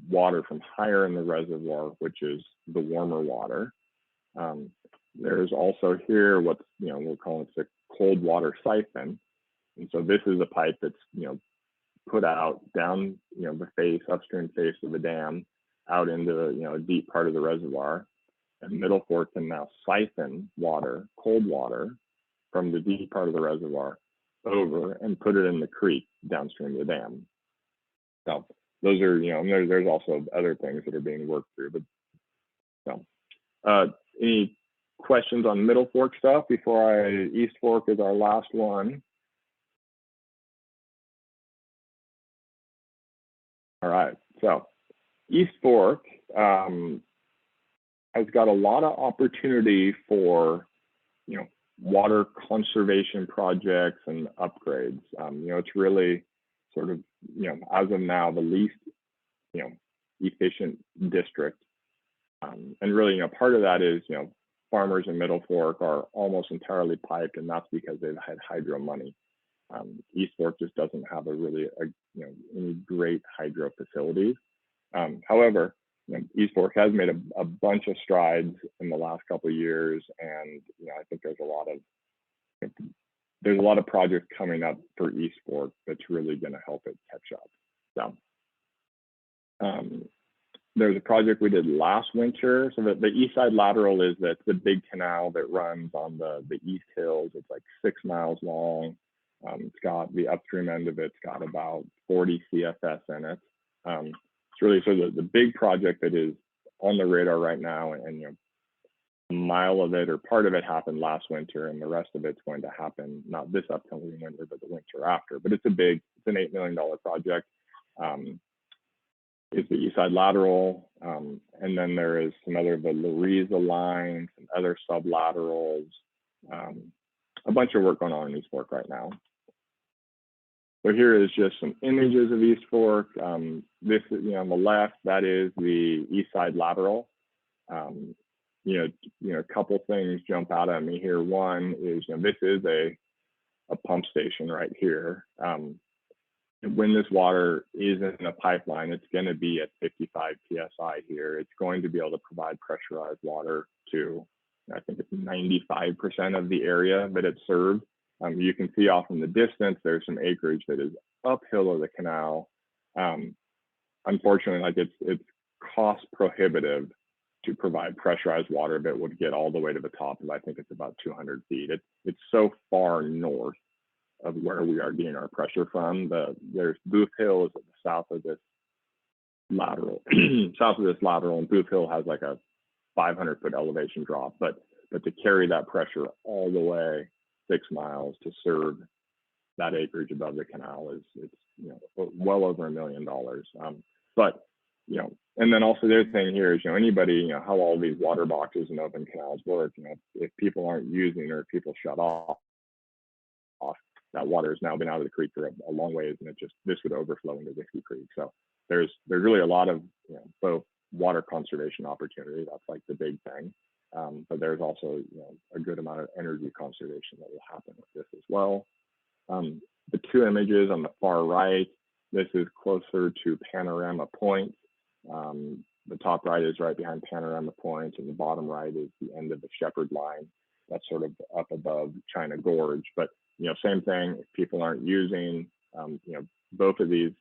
[SPEAKER 1] water from higher in the reservoir, which is the warmer water. There's also here what we're calling the cold water siphon. And so this is a pipe that's, put out down, the face, upstream face of the dam out into a deep part of the reservoir. And Middle Fork can now siphon water, cold water, from the deep part of the reservoir over and put it in the creek downstream of the dam. So those are, there's also other things that are being worked through. But any questions on Middle Fork stuff before East Fork is our last one? All right, so East Fork has got a lot of opportunity for, water conservation projects and upgrades. It's really sort of, as of now, the least, efficient district. And really, part of that is, farmers in Middle Fork are almost entirely piped, and that's because they've had hydro money. East Fork just doesn't have any great hydro facilities. However, East Fork has made a bunch of strides in the last couple of years, and I think there's a lot of projects coming up for East Fork that's really going to help it catch up. So there's a project we did last winter. So the east side lateral is the big canal that runs on the East Hills. It's like 6 miles long. It's got the upstream end of it's got about 40 CFS in it. It's really the big project that is on the radar right now, and a mile of it or part of it happened last winter, and the rest of it's going to happen not this upcoming winter, but the winter after. But it's an $8 million project. It's the east side lateral, and then there is some other, the Louisa line, some other sublaterals, a bunch of work going on in East Fork right now. So here is just some images of East Fork. This is, on the left, that is the east side lateral. A couple things jump out at me here. One is, this is a pump station right here. When this water is in a pipeline, it's going to be at 55 PSI here. It's going to be able to provide pressurized water to, I think it's 95% of the area that it's served. You can see off in the distance, there's some acreage that is uphill of the canal. Unfortunately, it's cost prohibitive to provide pressurized water that would get all the way to the top of, I think it's about 200 feet. It's so far north of where we are getting our pressure from. There's Booth Hill is at the south of this lateral, and Booth Hill has like a 500-foot elevation drop. But to carry that pressure all the way 6 miles to serve that acreage above the canal is well over $1 million. And then also the other thing here is, anybody, how all these water boxes and open canals work. If people aren't using or if people shut off, that water has now been out of the creek for a long ways, and this would overflow into Whiskey Creek. So there's really a lot of both water conservation opportunity. That's like the big thing. But there's also a good amount of energy conservation that will happen with this as well. The two images on the far right, this is closer to Panorama Point. The top right is right behind Panorama Point, and the bottom right is the end of the Shepherd Line. That's sort of up above China Gorge. But same thing. If people aren't using, both of these,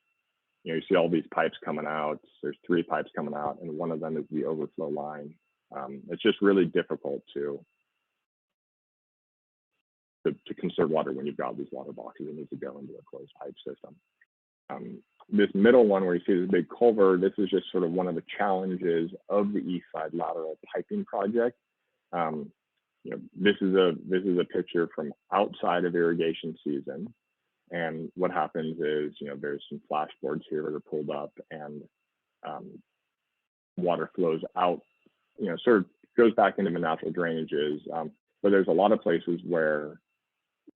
[SPEAKER 1] you see all these pipes coming out. There's 3 pipes coming out, and one of them is the overflow line. It's just really difficult to conserve water when you've got these water boxes that need to go into a closed pipe system. This middle one where you see this big culvert, this is just sort of one of the challenges of the east side lateral piping project. This is a picture from outside of irrigation season, and what happens is there's some flashboards here that are pulled up, and water flows out, sort of goes back into the natural drainages. But there's a lot of places where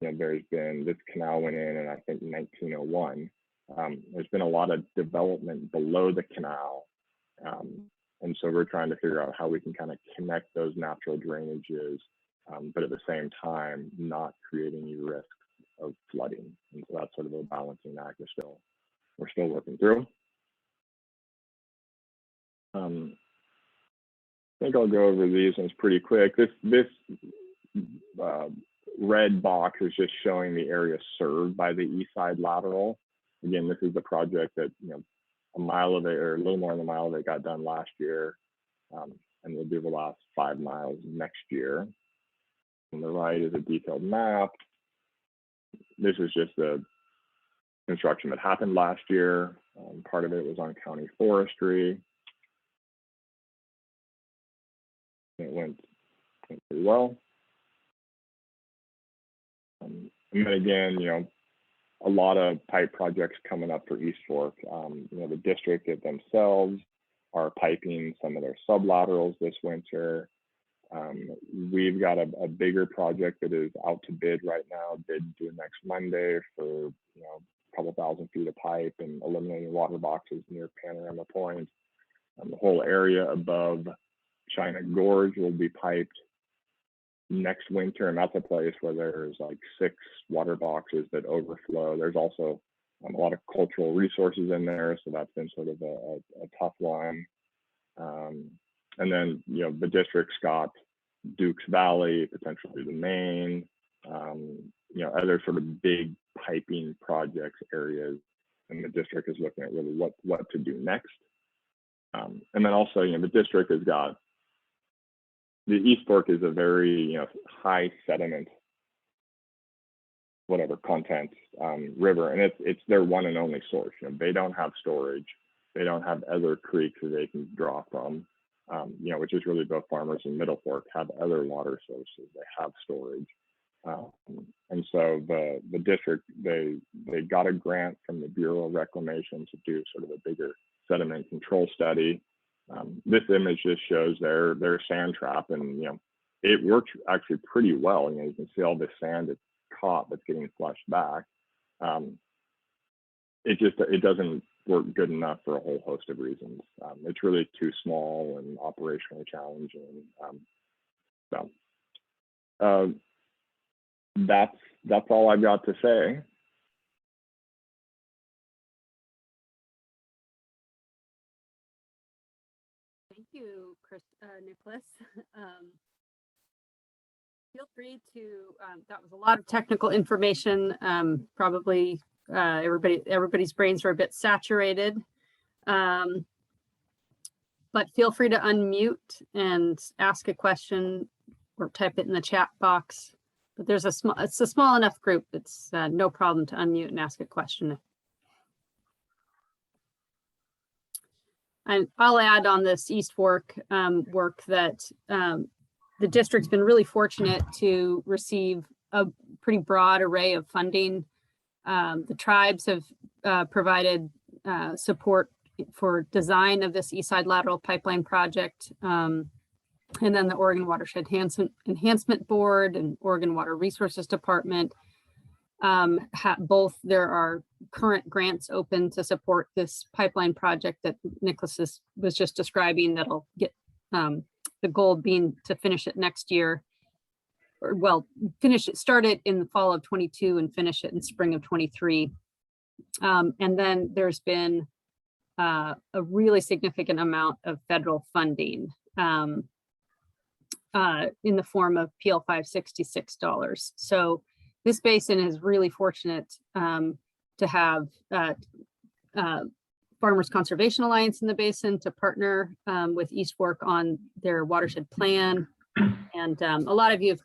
[SPEAKER 1] there's been, this canal went in I think 1901. There's been a lot of development below the canal, and so we're trying to figure out how we can kind of connect those natural drainages, but at the same time not create any risk of flooding. And so that's sort of a balancing act we're still working through. I think I'll go over these ones pretty quick. This red box is just showing the area served by the east side lateral. Again, this is the project that a mile of it, or a little more than a mile of it, got done last year, and we'll do the last 5 miles next year. On the right is a detailed map. This is just the construction that happened last year. Part of it was on county forestry. It went pretty well. And then again, a lot of pipe projects coming up for East Fork. The district themselves are piping some of their sublaterals this winter. We've got a bigger project that is out to bid right now, bid due next Monday for a couple thousand feet of pipe and eliminating water boxes near Panorama Point. The whole area above China Gorge will be piped next winter, and that's a place where there's like 6 water boxes that overflow. There's also a lot of cultural resources in there, so that's been sort of a tough one. And then, you know, the district's got Dukes Valley, potentially the Main, you know, other sort of big piping projects areas, and the district is looking at really what to do next. And then also, you know, the district has got, the East Fork is a very, you know, high sediment, whatever content river, and it's their one and only source. You know, they don't have storage, they don't have other creeks that they can draw from, you know, which is really both farmers in Middle Fork have other water sources, they have storage. And so the district, they got a grant from the Bureau of Reclamation to do sort of a bigger sediment control study. This image just shows their sand trap, and, you know, it works actually pretty well. You know, you can see all this sand that's caught that's getting flushed back. It doesn't work good enough for a whole host of reasons. It's really too small and operationally challenging. That's all I've got to say.
[SPEAKER 4] Thank you, Niklas. Feel free to, that was a lot of technical information. Probably everybody's brains were a bit saturated. But feel free to unmute and ask a question or type it in the chat box. But it's a small enough group. It's no problem to unmute and ask a question. And I'll add on this East Fork work that the district's been really fortunate to receive a pretty broad array of funding. The tribes have provided support for design of this East Side Lateral Pipeline project. And then the Oregon Watershed Enhancement Board and Oregon Water Resources Department. Both there are current grants open to support this pipeline project that Niklas was just describing, that'll get the goal being to finish it next year, or well, start it in the fall of 22 and finish it in spring of 23. And then there's been a really significant amount of federal funding in the form of PL 566 dollars. So this basin is really fortunate to have Farmers Conservation Alliance in the basin to partner with East Fork on their watershed plan. And a lot of you have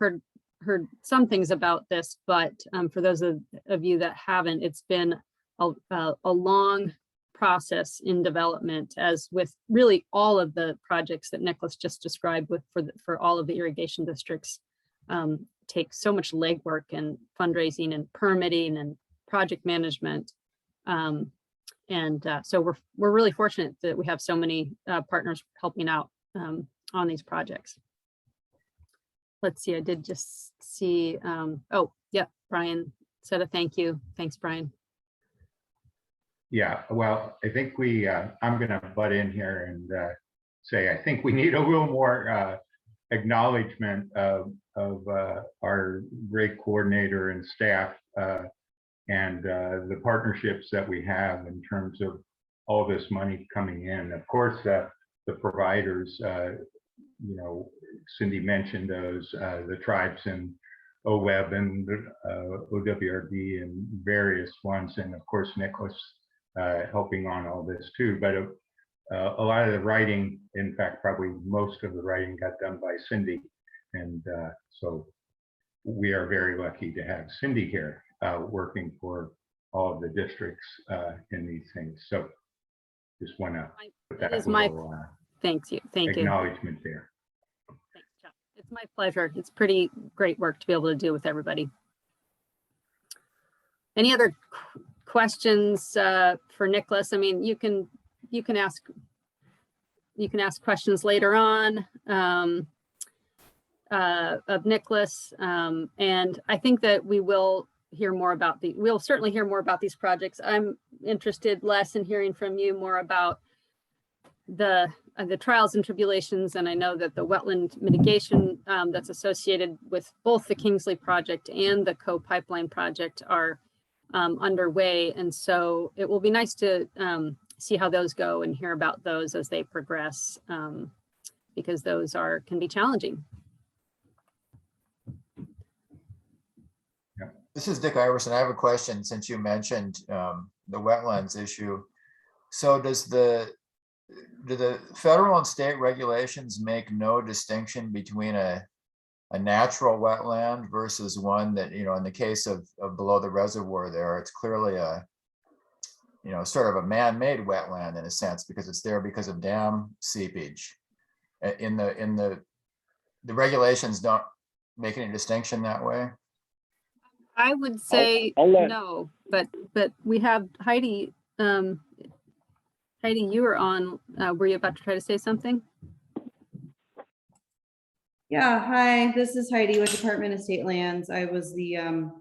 [SPEAKER 4] heard some things about this, but for those of you that haven't, it's been a long process in development, as with really all of the projects that Niklas just described for all of the irrigation districts. Take so much legwork and fundraising and permitting and project management. So we're really fortunate that we have so many partners helping out on these projects. Let's see, I did just see, oh, yeah, Brian said a thank you. Thanks, Brian.
[SPEAKER 6] Yeah, well, I think I'm gonna butt in here and say, I think we need a little more acknowledgement of our great coordinator and staff and the partnerships that we have in terms of all this money coming in. Of course, the providers, you know, Cindy mentioned those, the tribes and OWEB and OWRD and various ones, and of course Niklas helping on all this too. But a lot of the writing, in fact, probably most of the writing got done by Cindy. And so we are very lucky to have Cindy here working for all of the districts in these things. So just want to put that little
[SPEAKER 4] thank you.
[SPEAKER 6] Acknowledgement there.
[SPEAKER 4] Thanks, Chuck. It's my pleasure. It's pretty great work to be able to do with everybody. Any other questions for Niklas? I mean, you can ask questions later on of Niklas, and I think that we'll certainly hear more about these projects. I'm interested less in hearing from you more about the trials and tribulations, and I know that the wetland mitigation that's associated with both the Kingsley project and the co-pipeline project are underway. And so it will be nice to see how those go and hear about those as they progress, because those can be challenging.
[SPEAKER 5] This is Dick Iverson. I have a question since you mentioned the wetlands issue. So do the federal and state regulations make no distinction between a natural wetland versus one that, you know, in the case of below the reservoir there, it's clearly a, you know, sort of a man-made wetland in a sense, because it's there because of dam seepage. In the regulations don't make any distinction that way?
[SPEAKER 4] I would say no, but we have Heidi. Heidi, you were on. Were you about to try to say something?
[SPEAKER 7] Yeah, hi, this is Heidi with Department of State Lands. I was the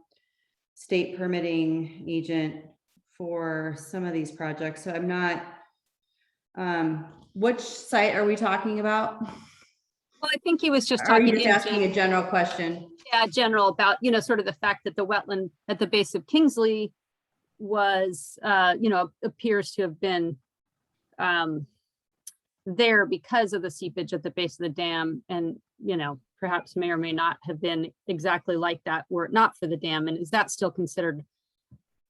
[SPEAKER 7] state permitting agent for some of these projects. So I'm not, which site are we talking about?
[SPEAKER 4] Well, I think he was just
[SPEAKER 7] Are you
[SPEAKER 4] talking.
[SPEAKER 7] just asking a general question?
[SPEAKER 4] Yeah, general about, you know, sort of the fact that the wetland at the base of Kingsley was, you know, appears to have been there because of the seepage at the base of the dam, and, you know, perhaps may or may not have been exactly like that were it not for the dam. And is that still considered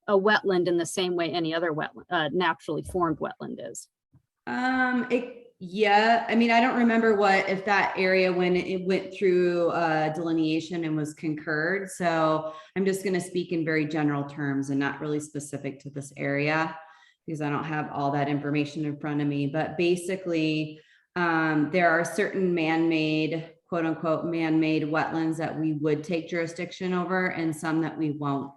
[SPEAKER 4] a wetland in the same way any other wetland, naturally formed wetland is?
[SPEAKER 7] Yeah, I mean, I don't remember if that area, when it went through delineation and was concurred. So I'm just going to speak in very general terms and not really specific to this area, because I don't have all that information in front of me. But basically, there are certain man-made, quote unquote, man-made wetlands that we would take jurisdiction over and some that we won't.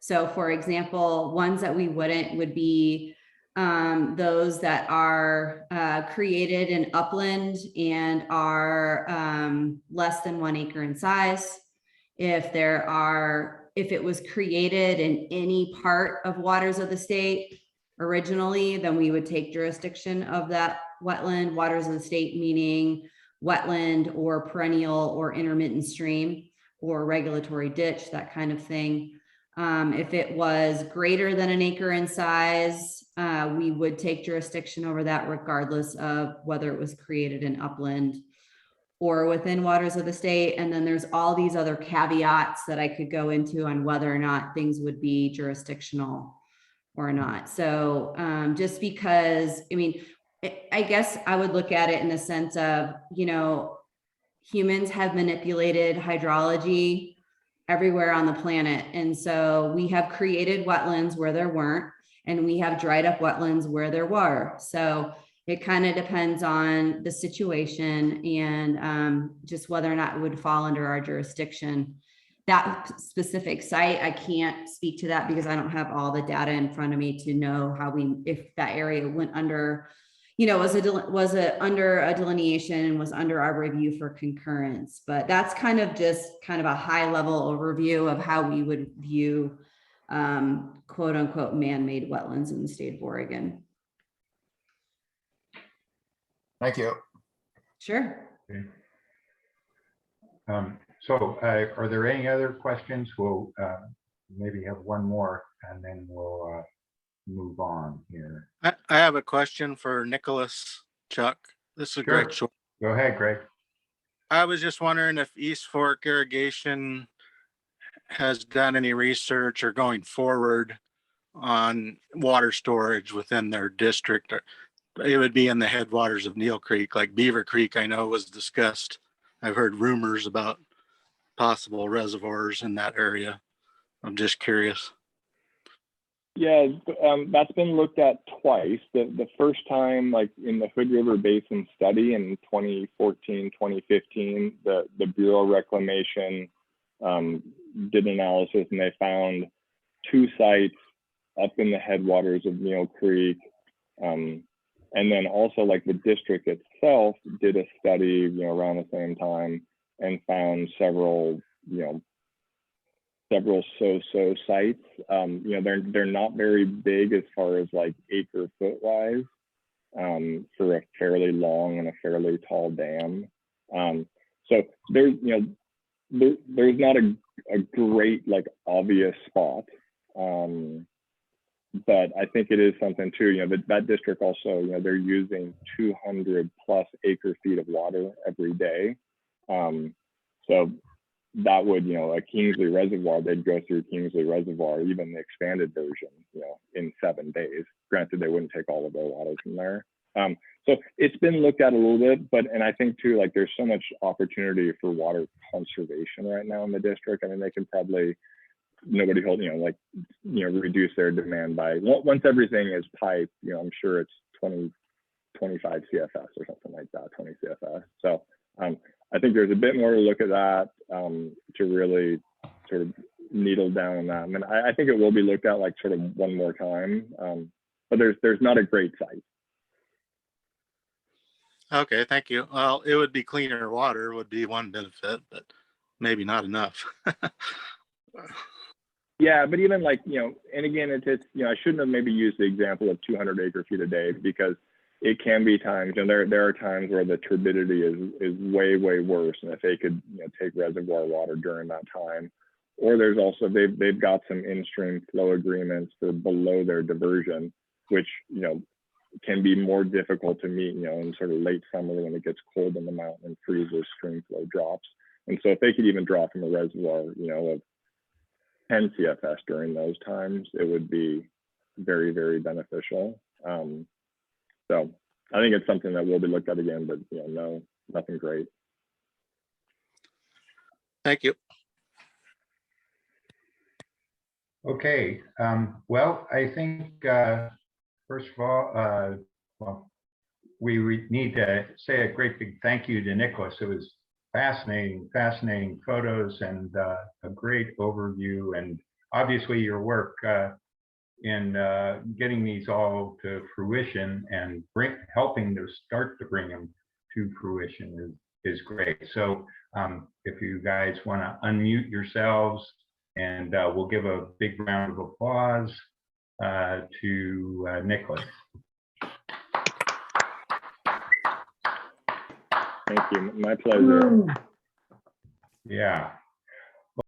[SPEAKER 7] So for example, ones that we wouldn't would be those that are created in upland and are less than 1 acre in size. If it was created in any part of waters of the state originally, then we would take jurisdiction of that wetland. Waters of the state meaning wetland or perennial or intermittent stream or regulatory ditch, that kind of thing. If it was greater than 1 acre in size, we would take jurisdiction over that regardless of whether it was created in upland or within waters of the state. And then there's all these other caveats that I could go into on whether or not things would be jurisdictional or not. So just because, I mean, I guess I would look at it in the sense of, you know, humans have manipulated hydrology everywhere on the planet. And so we have created wetlands where there weren't, and we have dried up wetlands where there were. So it kind of depends on the situation and just whether or not it would fall under our jurisdiction. That specific site, I can't speak to that because I don't have all the data in front of me to know if that area went under, you know, was under a delineation and was under our review for concurrence. But that's kind of a high level overview of how we would view quote unquote man-made wetlands in the state of Oregon.
[SPEAKER 5] Thank you.
[SPEAKER 7] Sure.
[SPEAKER 6] Okay. So are there any other questions? We'll maybe have one more and then we'll move on here.
[SPEAKER 8] I have a question for Nicholas, Chuck. This is a great show.
[SPEAKER 6] Go ahead, Greg.
[SPEAKER 8] I was just wondering if East Fork Irrigation has done any research or going forward on water storage within their district. It would be in the headwaters of Neal Creek, like Beaver Creek, I know was discussed. I've heard rumors about possible reservoirs in that area. I'm just curious.
[SPEAKER 1] Yeah, that's been looked at twice. The first time, like in the Hood River Basin study in 2014, 2015, the Bureau of Reclamation did analysis, and they found 2 sites up in the headwaters of Neal Creek. And then also, like, the district itself did a study, you know, around the same time and found several so-so sites. You know, they're not very big as far as like acre foot wise, for a fairly long and a fairly tall dam. So there's, there's not a great like obvious spot. But I think it is something too, that district also, they're using 200 plus acre feet of water every day. So that would, a Kingsley Reservoir, they'd go through Kingsley Reservoir, even the expanded version, in 7 days. Granted, they wouldn't take all of their water from there. So it's been looked at a little bit, and I think too, like there's so much opportunity for water conservation right now in the district. I mean, they can probably, nobody hold, reduce their demand by, once everything is piped, I'm sure it's 25 CFS or something like that, 20 CFS. So I think there's a bit more to look at that to really sort of needle down on that. I mean, I think it will be looked at like sort of one more time, but there's not a great site.
[SPEAKER 8] Okay, thank you. Well, it would be cleaner water would be one benefit, but maybe not enough.
[SPEAKER 1] Yeah, but even like, and again, it's I shouldn't have maybe used the example of 200 acre feet a day, because it can be times, and there are times where the turbidity is way, way worse. And if they could, take reservoir water during that time, or there's also, they've got some in-stream flow agreements for below their diversion, which, can be more difficult to meet, in sort of late summer when it gets cold in the mountain and freezes, stream flow drops. And so if they could even draw from a reservoir, of 10 CFS during those times, it would be very, very beneficial. So I think it's something that will be looked at again, but no, nothing great.
[SPEAKER 8] Thank you.
[SPEAKER 6] Okay, well, I think first of all, well, we need to say a great big thank you to Niklas. It was fascinating photos and a great overview, and obviously your work in getting these all to fruition and helping to start to bring them to fruition is great. So if you guys want to unmute yourselves, and we'll give a big round of applause to Niklas.
[SPEAKER 1] Thank you. My pleasure.
[SPEAKER 6] Yeah.